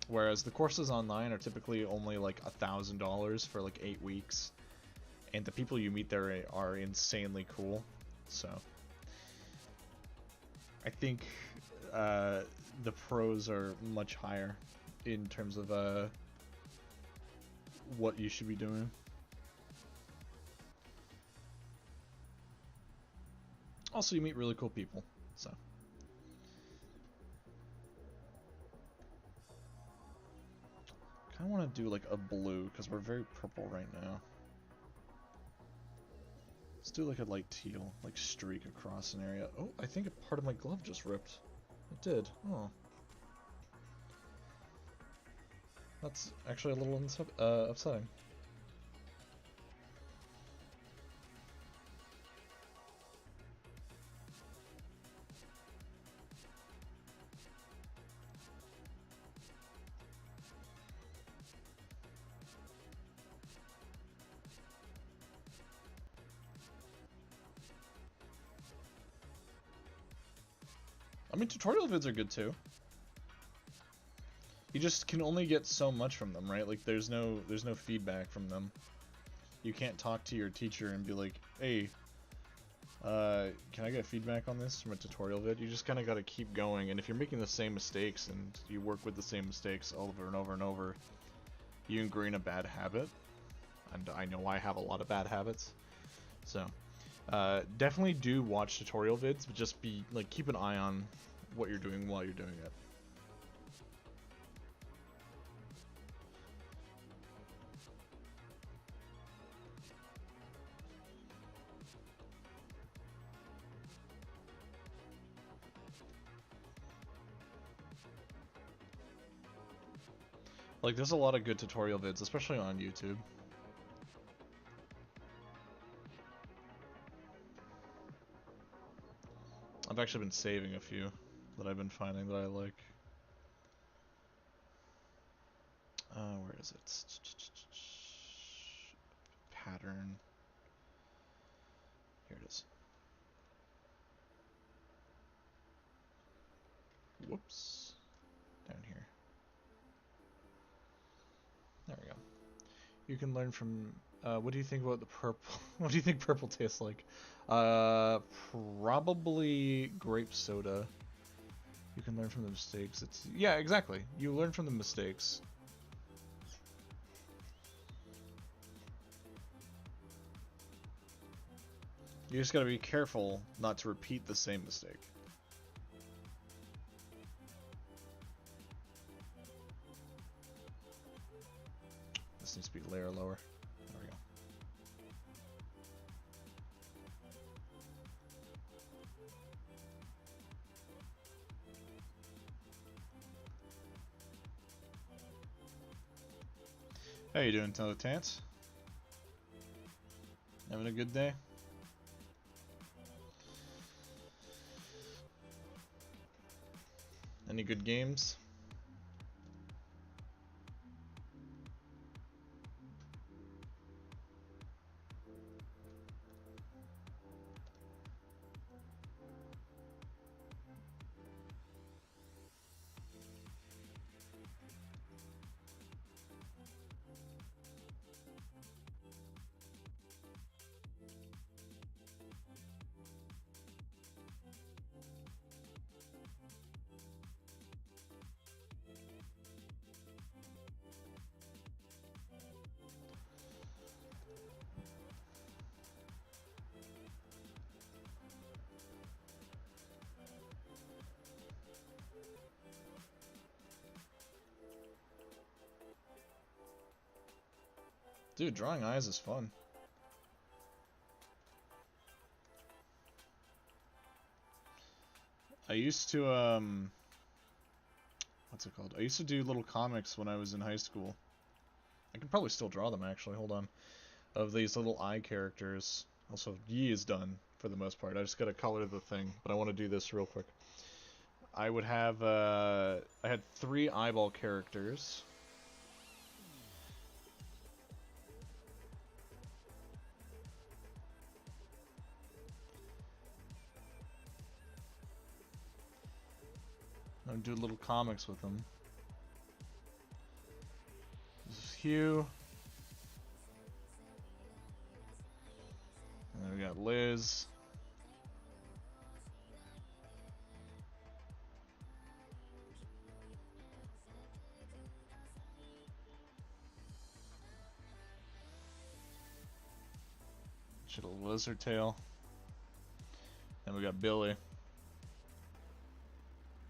Whereas the courses online are typically only like $1,000 for like 8 weeks, and the people you meet there are insanely cool. So I think the pros are much higher in terms of what you should be doing. Also, you meet really cool people, so. Kind of want to do like a blue, because we're very purple right now. Let's do like a light teal, like streak across an area. Oh, I think a part of my glove just ripped. It did. Oh. That's actually a little upsetting. I mean, tutorial vids are good too. You just can only get so much from them, right? Like, there's no feedback from them. You can't talk to your teacher and be like, hey, can I get feedback on this from a tutorial vid? You just kind of got to keep going, and if you're making the same mistakes and you work with the same mistakes over and over and over, you ingrain a bad habit. And I know I have a lot of bad habits. So, definitely do watch tutorial vids, but just be, like, keep an eye on what you're doing while you're doing it. Like, there's a lot of good tutorial vids, especially on YouTube. I've actually been saving a few that I've been finding that I like. Where is it? Pattern. Here it is. Whoops. Down here. There we go. You can learn from, what do you think about the purple? What do you think purple tastes like? Probably grape soda. You can learn from the mistakes. Yeah, exactly. You learn from the mistakes. You just gotta be careful not to repeat the same mistake. This needs to be layer lower. There we go. How you doing, Tants? Having a good day? Any good games? Dude, drawing eyes is fun. I used to, what's it called? I used to do little comics when I was in high school. I can probably still draw them, actually. Hold on. Of these little eye characters. Also, Yi is done, for the most part. I just gotta color the thing, but I want to do this real quick. I would have, I had 3 eyeball characters. I would do little comics with them. This is Hugh. And then we got Liz. Should have lizard tail. Then we got Billy.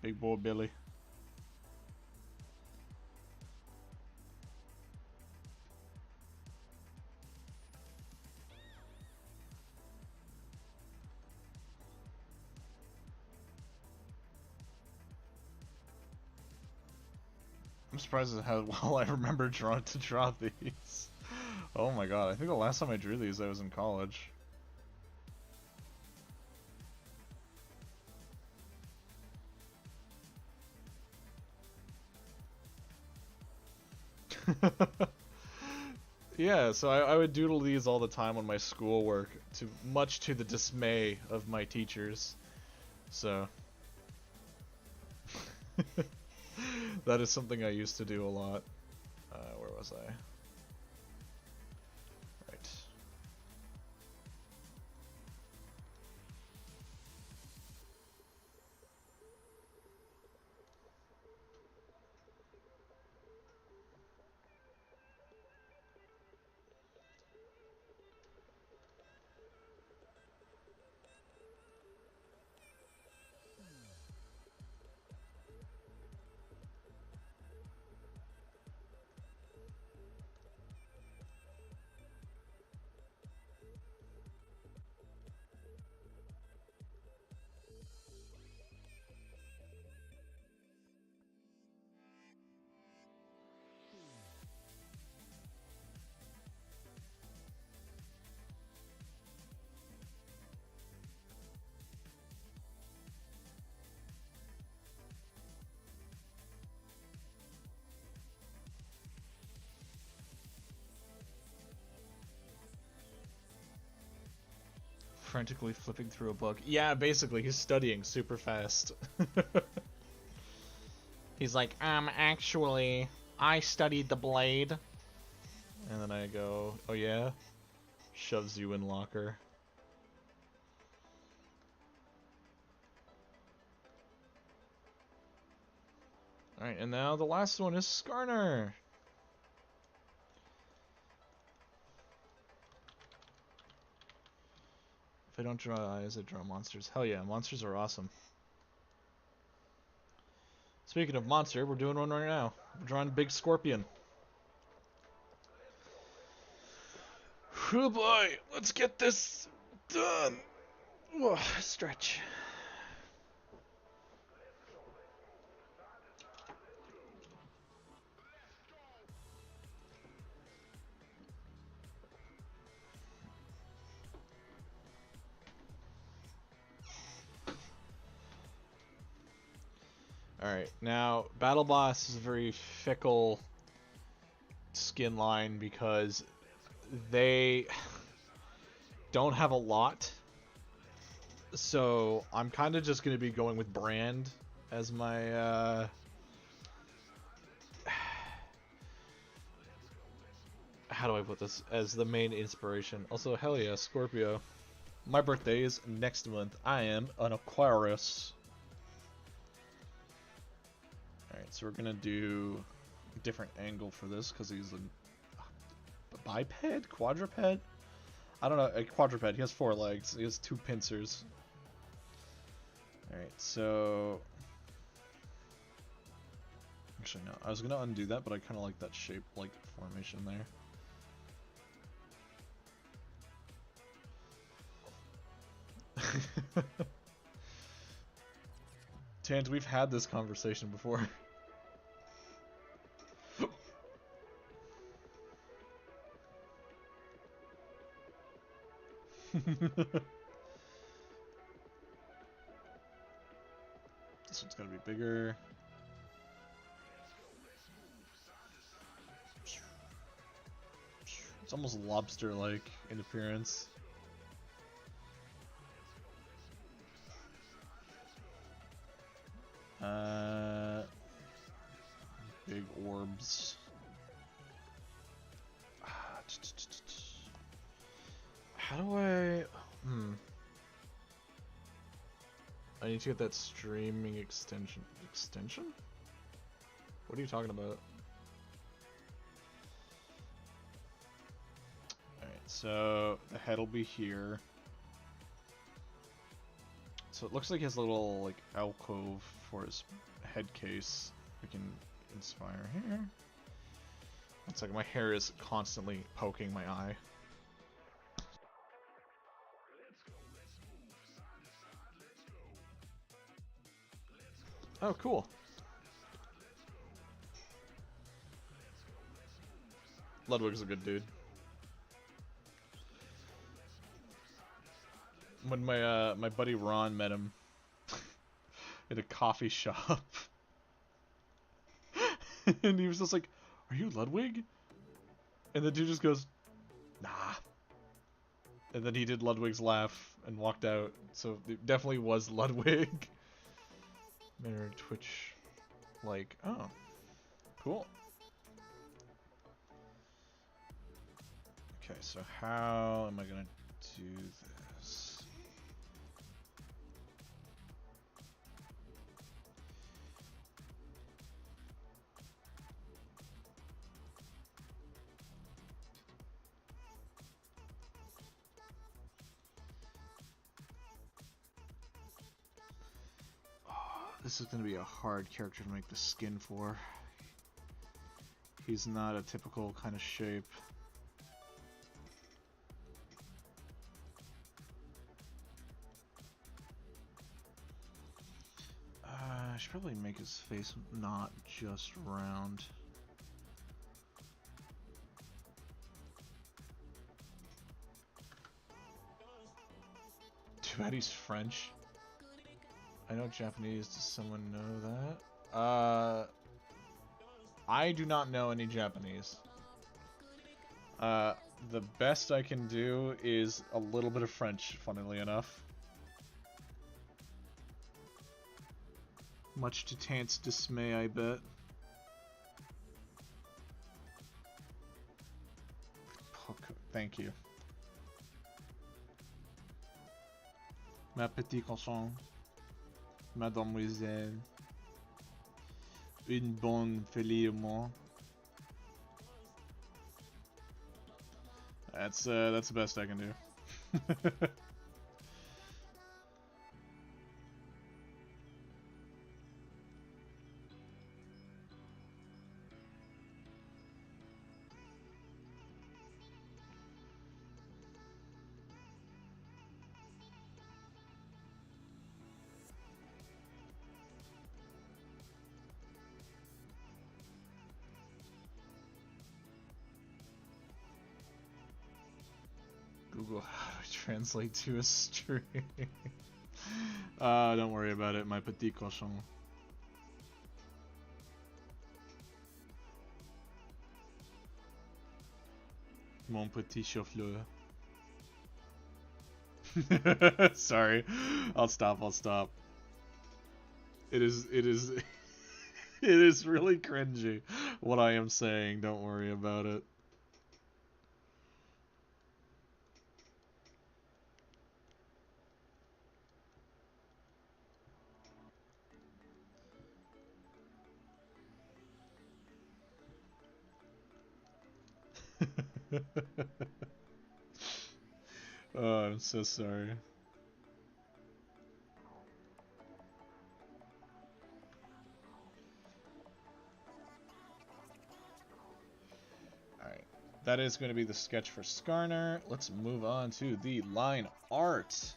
Big boy Billy. I'm surprised at how well I remember to draw these. Oh my god, I think the last time I drew these I was in college. Yeah, so I would doodle these all the time on my schoolwork, much to the dismay of my teachers. So that is something I used to do a lot. Where was I? Right. Frantically flipping through a book. Yeah, basically, he's studying super fast. He's like, actually, I studied the blade. And then I go, oh yeah? Shoves you in locker. Alright, and now the last one is Skarner. If I don't draw eyes, I draw monsters. Hell yeah, monsters are awesome. Speaking of monster, we're doing one right now. We're drawing a big scorpion. Oh boy, let's get this done. Whoa, stretch. Alright, now Battle Boss is a very fickle skin line because they don't have a lot. So I'm kind of just going to be going with Brand as my how do I put this? As the main inspiration. Also, hell yeah, Scorpio. My birthday is next month. I am an Aquarius. Alright, so we're gonna do a different angle for this because he's a biped? Quadruped? I don't know, a quadruped. He has 4 legs. He has 2 pincers. Alright, so... Actually, no. I was gonna undo that, but I kind of like that shape, like, formation there. Tant, we've had this conversation before. This one's gotta be bigger. It's almost lobster-like in appearance. Big orbs. How do I... I need to get that streaming extension. Extension? What are you talking about? Alright, so the head will be here. So it looks like he has a little like alcove for his head case. We can inspire here. It's like my hair is constantly poking my eye. Oh, cool. Ludwig's a good dude. When my buddy Ron met him at a coffee shop, and he was just like, "Are you Ludwig?" And the dude just goes, "Nah." And then he did Ludwig's laugh and walked out. So it definitely was Ludwig. Mirror Twitch, like, oh, cool. Okay, so how am I gonna do this? This is going to be a hard character to make the skin for. He's not a typical kind of shape. I should probably make his face not just round. Too bad he's French. I know Japanese. Does someone know that? I do not know any Japanese. The best I can do is a little bit of French, funnily enough. Much to Tant's dismay, I bet. Thank you. Ma petite cochon. Mademoiselle. Une bonne fillement. That's the best I can do. Google how to translate to a stream. Don't worry about it, my petit cochon. Mon petit chauffeur. Sorry. I'll stop. It is it is really cringy what I am saying, don't worry about it. Oh, I'm so sorry. Alright, that is going to be the sketch for Skarner. Let's move on to the line art.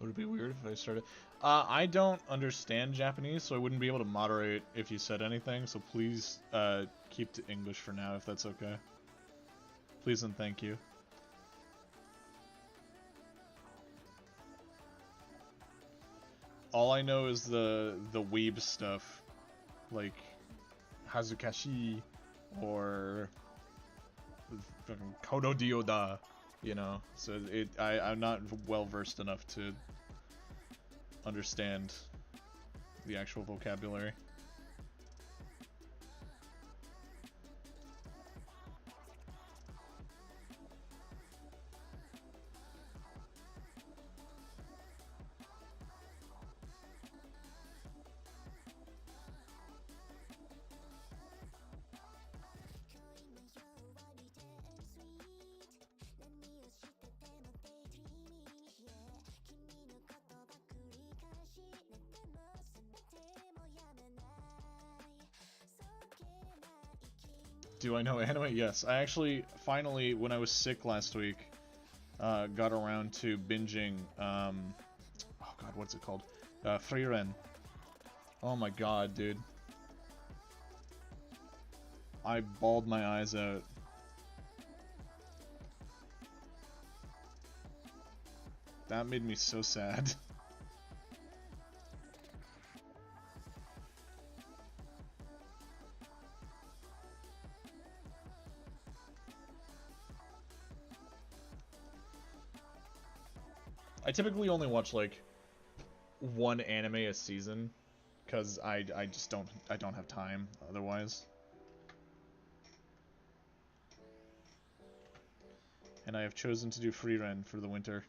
Would it be weird if I started? I don't understand Japanese, so I wouldn't be able to moderate if you said anything, so please keep to English for now, if that's okay. Please and thank you. All I know is the weeb stuff, like Hazukashi or Kodo Dioda, you know. So I'm not well versed enough to understand the actual vocabulary. Do I know anime? Yes. I actually, finally, when I was sick last week, got around to binging, oh god, what's it called? Frieren. Oh my god, dude. I bawled my eyes out. That made me so sad. I typically only watch like one anime a season because I just don't have time otherwise. And I have chosen to do Frieren for the winter.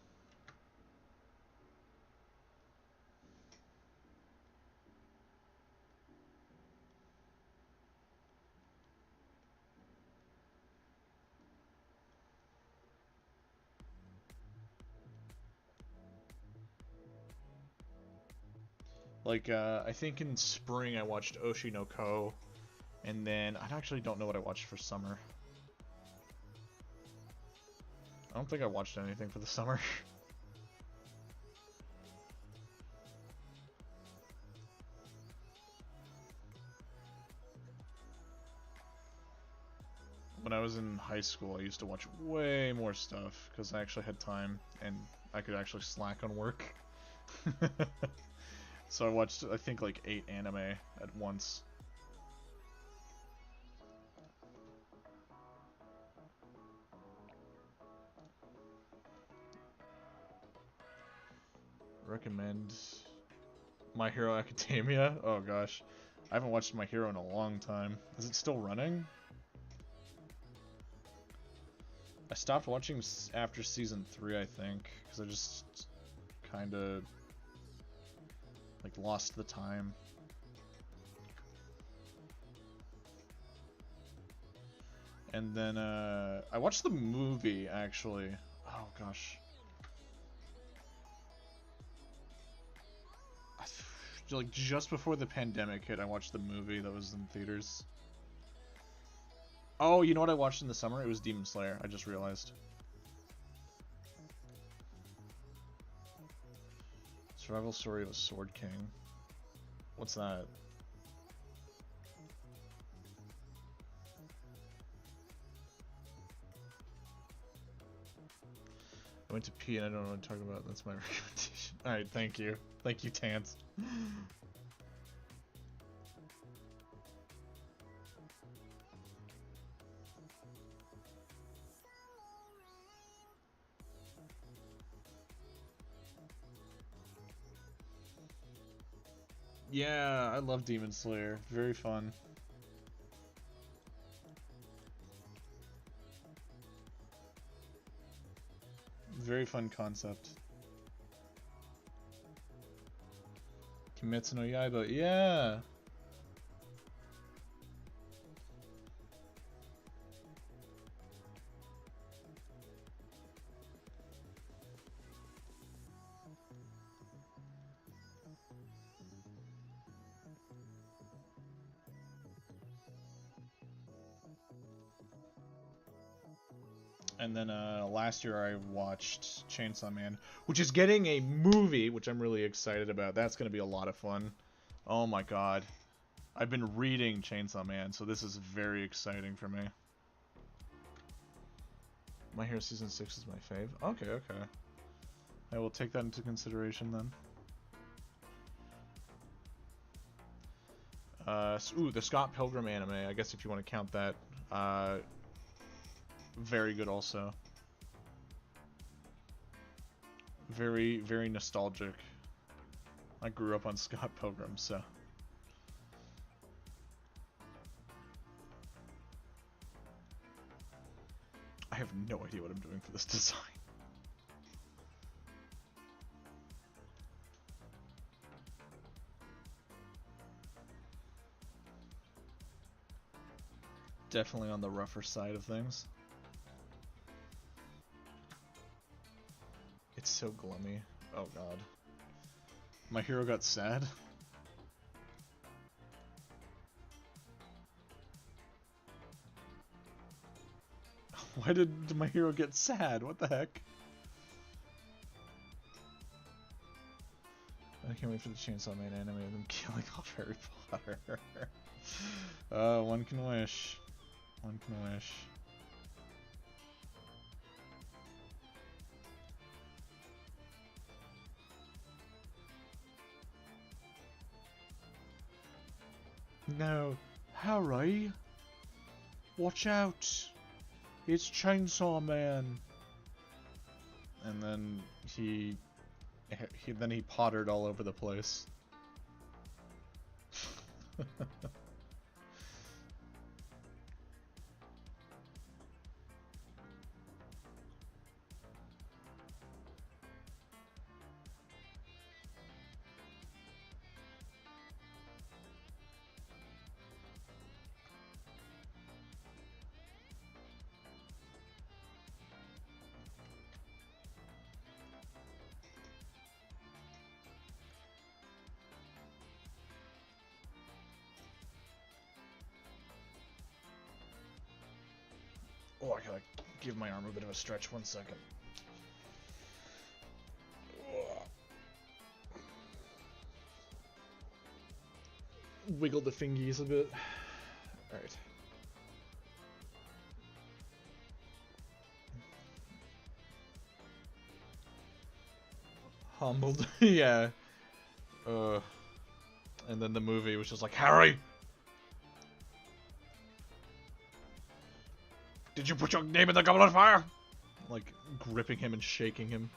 Like, I think in spring I watched Oshi no Ko, and then I actually don't know what I watched for summer. I don't think I watched anything for the summer. When I was in high school, I used to watch way more stuff, because I actually had time, and I could actually slack on work. So I watched, I think, like 8 anime at once. Recommend My Hero Academia? Oh gosh. I haven't watched My Hero in a long time. Is it still running? I stopped watching after season 3, I think, because I just kind of like lost the time. And then I watched the movie actually. Oh gosh. Like just before the pandemic hit, I watched the movie that was in theaters. Oh, you know what I watched in the summer? It was Demon Slayer. I just realized. Survival Story of a Sword King. What's that? I went to pee and I don't know what to talk about. That's my recommendation. Alright, thank you. Thank you, Tance. Yeah, I love Demon Slayer. Very fun. Very fun concept. Kimetsu no Yaiba, yeah! And then last year I watched Chainsaw Man, which is getting a movie, which I'm really excited about. That's going to be a lot of fun. Oh my god. I've been reading Chainsaw Man, so this is very exciting for me. My Hero Season 6 is my fave. Okay, okay. I will take that into consideration then. Ooh, the Scott Pilgrim anime, I guess if you want to count that. Very good also. Very, very nostalgic. I grew up on Scott Pilgrim, so... I have no idea what I'm doing for this design. Definitely on the rougher side of things. It's so gloomy. Oh god. My hero got sad? Why did my hero get sad? What the heck? I can't wait for the Chainsaw Man anime of them killing off Harry Potter. One can wish. One can wish. No. Harry! Watch out! It's Chainsaw Man! And then he pottered all over the place. Oh, I gotta give my arm a bit of a stretch. 1 second. Wiggle the fingies a bit. Alright. Humbled. Yeah. And then the movie was just like, Harry! Did you put your name in the goblet of fire? Like, gripping him and shaking him.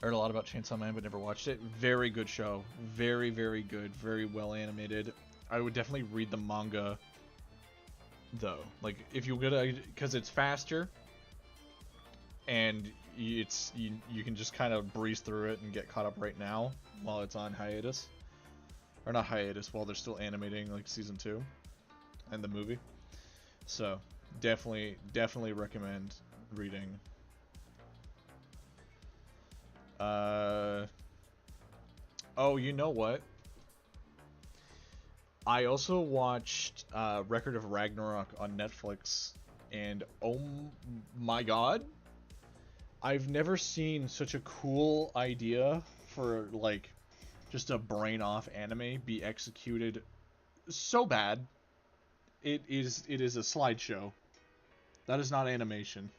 I heard a lot about Chainsaw Man, but never watched it. Very good show. Very, very good. Very well animated. I would definitely read the manga, though. Like, if you could, because it's faster, and you can just kind of breeze through it and get caught up right now while it's on hiatus. Or not hiatus, while they're still animating, like, Season 2 and the movie. So, definitely recommend reading. Oh, you know what? I also watched Record of Ragnarok on Netflix, and oh my god, I've never seen such a cool idea for, like, just a brain-off anime be executed so bad. It is a slideshow. That is not animation.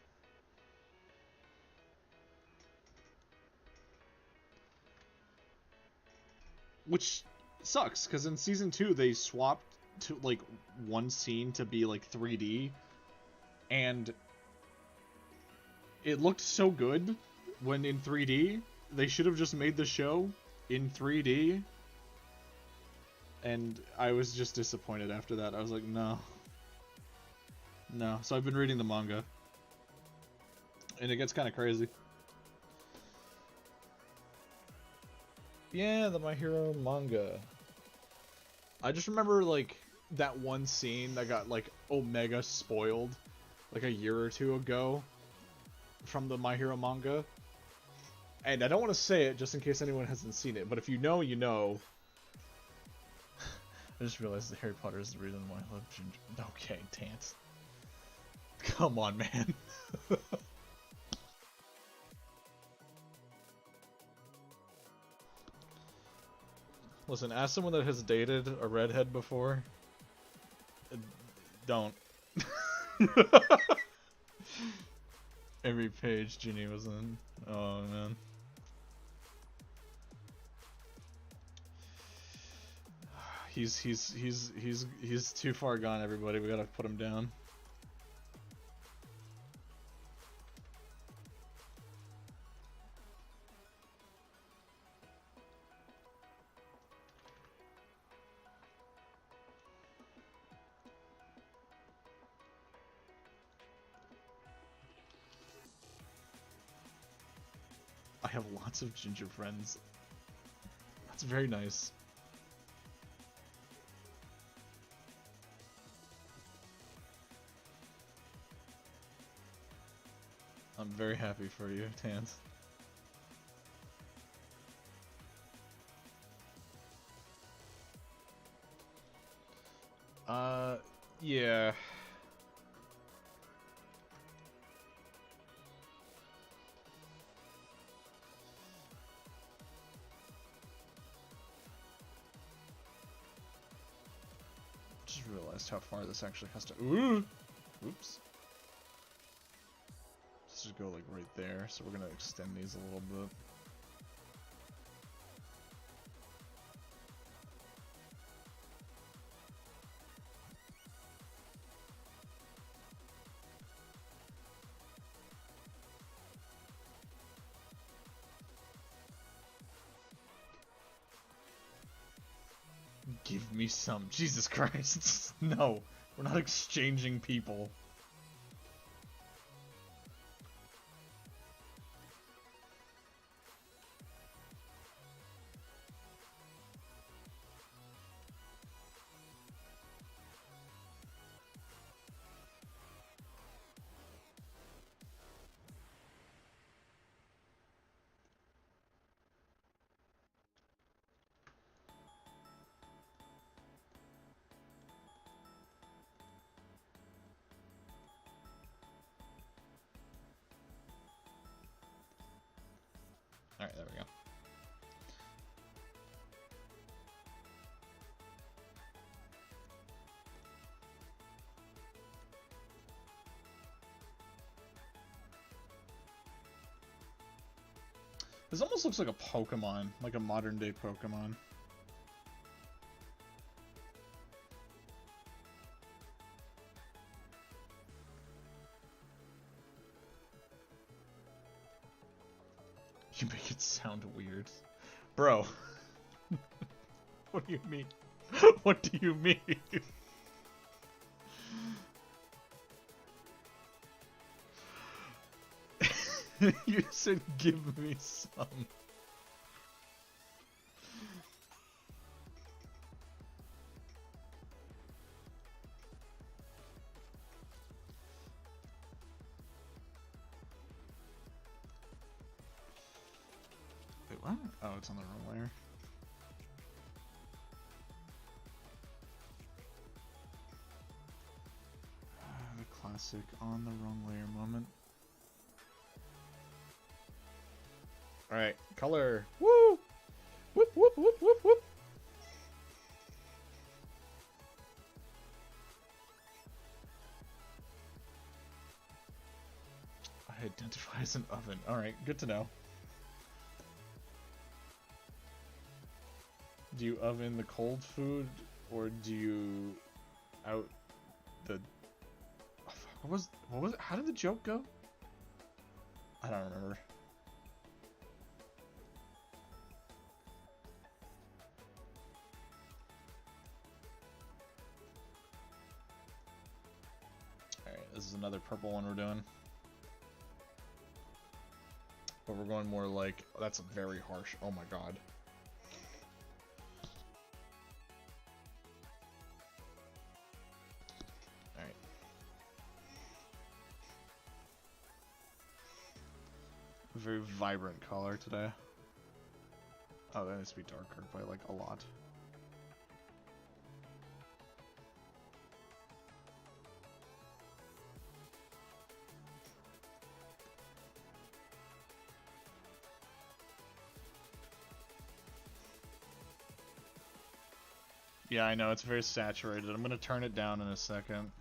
Which sucks, because in Season 2 they swapped to, like, one scene to be, like, 3D. And it looked so good when in 3D. They should have just made the show in 3D. And I was just disappointed after that. I was like, no. No. So I've been reading the manga. And it gets kind of crazy. Yeah, the My Hero manga. I just remember, like, that one scene that got, like, Omega spoiled, like, a year or two ago from the My Hero manga. And I don't want to say it just in case anyone hasn't seen it, but if you know, you know. I just realized that Harry Potter is the reason why I love Ginger. Okay, Tance. Come on, man. Listen, as someone that has dated a redhead before, don't. Every page Ginny was in. Oh man. He's too far gone, everybody. We gotta put him down. I have lots of ginger friends. That's very nice. I'm very happy for you, Tans. Yeah. Just realized how far this actually has to. Ooh! Oops. Let's just go like right there. So we're gonna extend these a little bit. Give me some. Jesus Christ. No. We're not exchanging people. Alright, there we go. This almost looks like a Pokemon, like a modern day Pokemon. You make it sound weird. Bro. What do you mean? What do you mean? You said give me some. Wait, what? Oh, it's on the wrong layer. The classic on the wrong layer moment. Alright, color. Woo! Whoop, whoop, whoop, whoop, whoop. I identify as an oven. Alright, good to know. Do you oven the cold food, or do you out the... What was it? How did the joke go? I don't remember. Alright, this is another purple one we're doing. But we're going more like... Oh, that's very harsh. Oh my god. Alright. Very vibrant color today. Oh, that needs to be darker by like a lot. Yeah, I know, it's very saturated. I'm gonna turn it down in a second.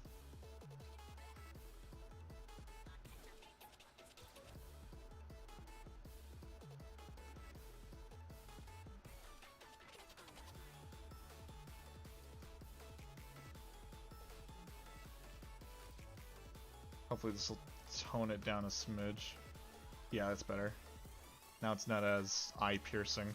Hopefully this will tone it down a smidge. Yeah, that's better. Now it's not as eye-piercing.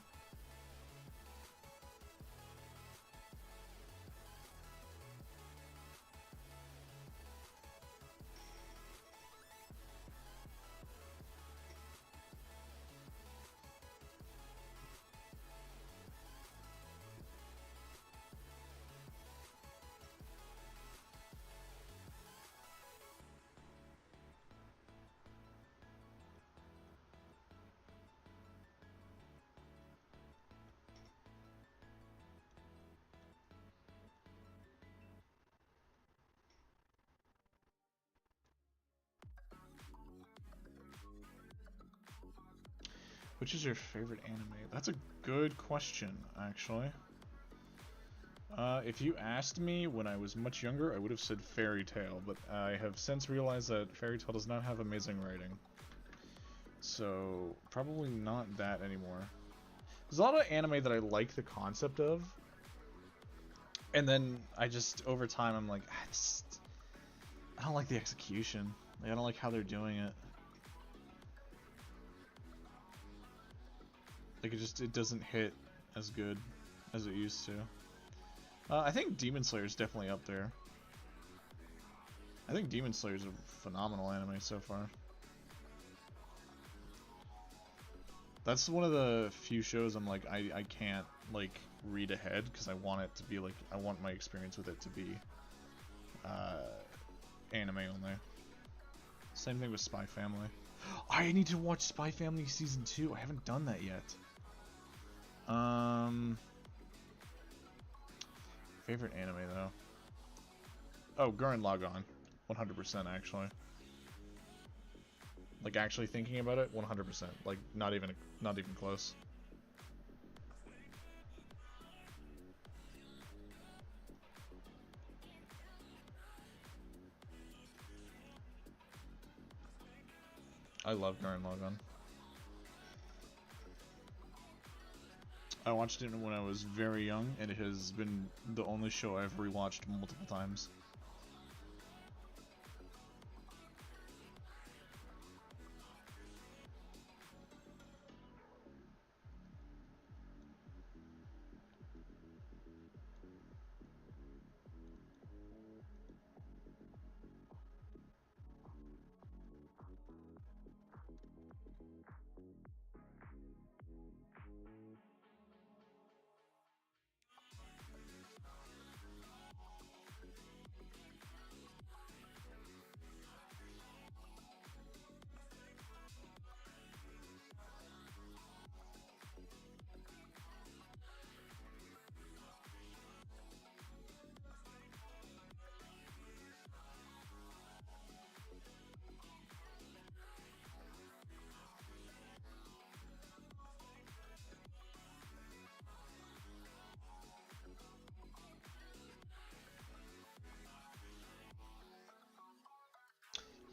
Which is your favorite anime? That's a good question, actually. If you asked me when I was much younger, I would have said Fairy Tail, but I have since realized that Fairy Tail does not have amazing writing. So, probably not that anymore. There's a lot of anime that I like the concept of, and then I just, over time, I'm like, I don't like the execution. Like, I don't like how they're doing it. Like, it doesn't hit as good as it used to. I think Demon Slayer is definitely up there. I think Demon Slayer is a phenomenal anime so far. That's one of the few shows I'm like, I can't, like, read ahead, because I want it to be, like, I want my experience with it to be, anime only. Same thing with Spy Family. I need to watch Spy Family Season 2. I haven't done that yet. Favorite anime, though? Oh, Gurren Lagann. 100%, actually. Like, actually thinking about it, 100%. Like, not even close. I love Gurren Lagann. I watched it when I was very young, and it has been the only show I've rewatched multiple times.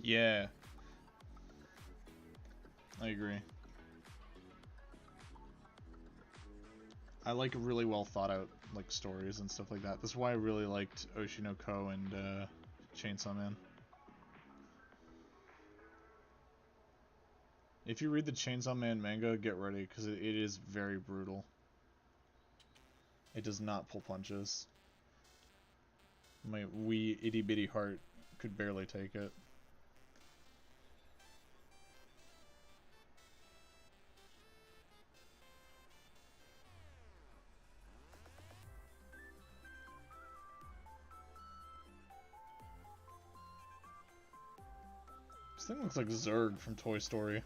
Yeah. I agree. I like really well thought out, like, stories and stuff like that. That's why I really liked Oshinoko and Chainsaw Man. If you read the Chainsaw Man manga, get ready, because it is very brutal. It does not pull punches. My wee itty bitty heart could barely take it. This thing looks like Zurg from Toy Story.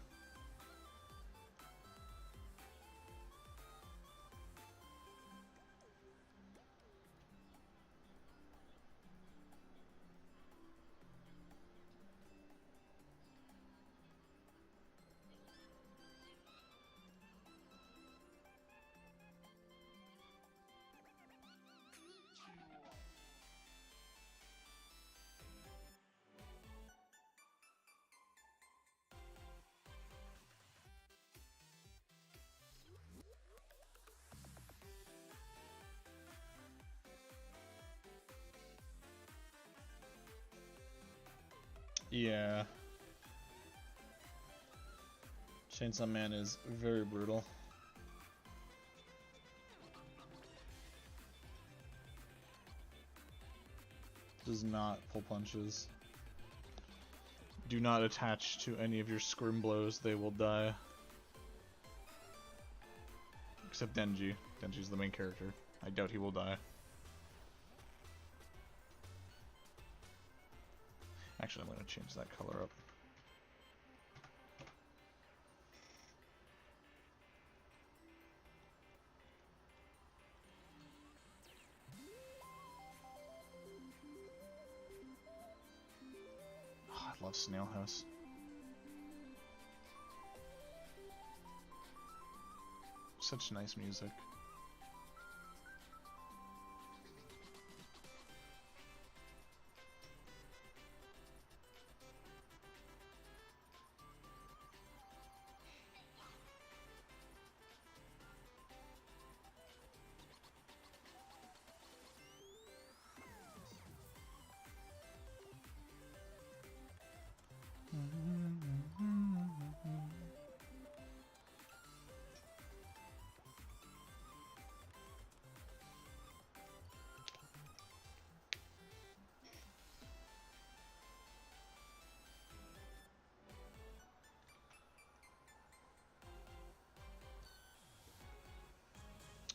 Yeah. Chainsaw Man is very brutal. Does not pull punches. Do not attach to any of your scrim blows, they will die. Except Denji. Denji's the main character. I doubt he will die. Actually, I'm going to change that color up. Oh, I love Snail House. Such nice music.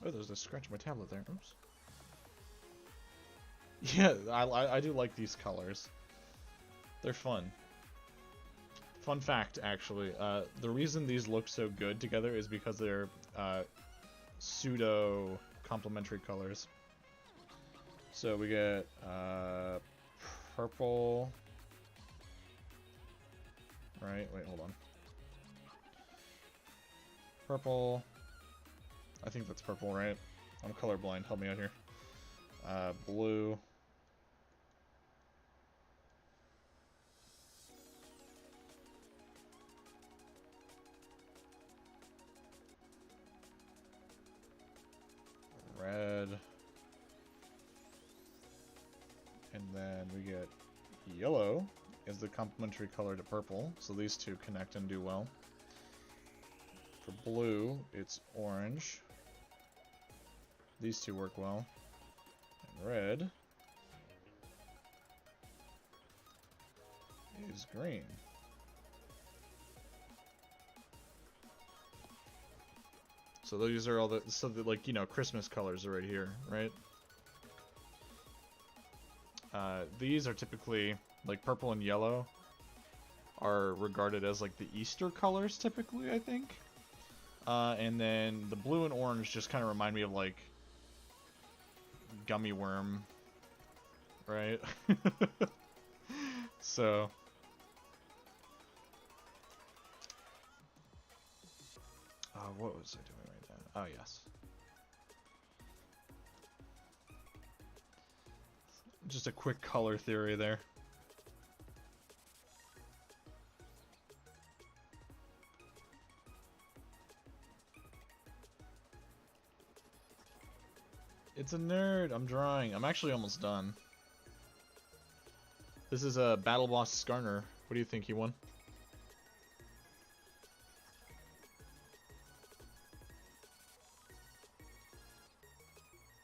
Oh, there's a scratch on my tablet there. Oops. Yeah, I do like these colors. They're fun. Fun fact, actually, the reason these look so good together is because they're pseudo complementary colors. So we get purple. Right, wait, hold on. Purple. I think that's purple, right? I'm colorblind. Help me out here. Blue. Red. And then we get yellow is the complementary color to purple, so these two connect and do well. For blue, it's orange. These two work well. And red is green. So these are all the, like, you know, Christmas colors are right here, right? These are typically, like, purple and yellow are regarded as, like, the Easter colors, typically, I think. And then the blue and orange just kind of remind me of, like, gummy worm, right? So what was I doing right now? Oh yes, just a quick color theory there. It's a nerd. I'm drawing. I'm actually almost done. This is a Battle Boss Skarner. What do you think he won?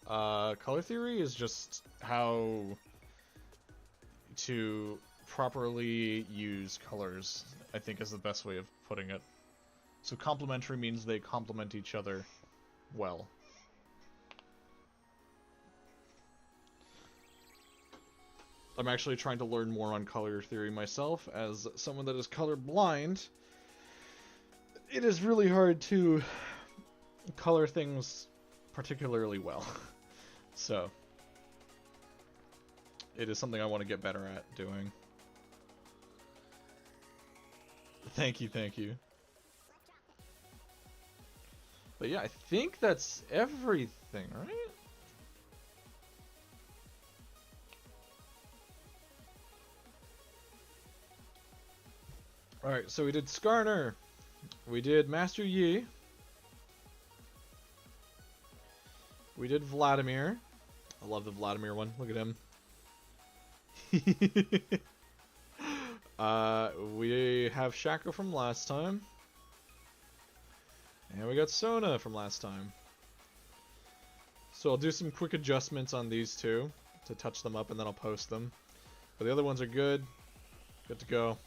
Color theory is just how to properly use colors, I think is the best way of putting it. So complementary means they complement each other well. I'm actually trying to learn more on color theory myself. As someone that is colorblind, it is really hard to color things particularly well. So, it is something I want to get better at doing. Thank you, thank you. But yeah, I think that's everything, right? Alright, so we did Skarner. We did Master Yi. We did Vladimir. I love the Vladimir one. Look at him. We have Shaka from last time. And we got Sona from last time. So I'll do some quick adjustments on these two to touch them up, and then I'll post them. But the other ones are good. Good to go.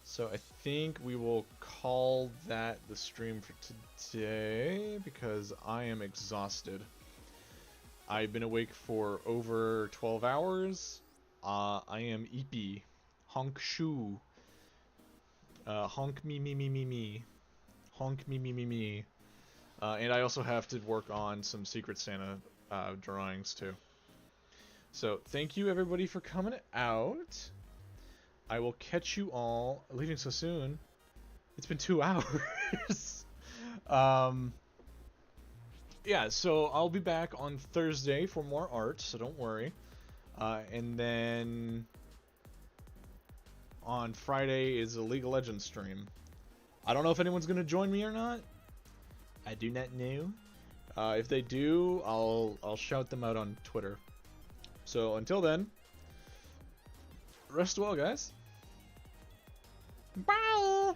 So I think we will call that the stream for today because I am exhausted. I've been awake for over 12 hours. I am eepy. Honk shoo. Honk me me me me me. Honk me me me me. And I also have to work on some Secret Santa drawings too. So thank you everybody for coming out. I will catch you all. Leaving so soon. It's been 2 hours. Yeah, so I'll be back on Thursday for more art, so don't worry. And then on Friday is a League of Legends stream. I don't know if anyone's gonna join me or not. I do not know. If they do, I'll shout them out on Twitter. So until then, rest well, guys. Bye!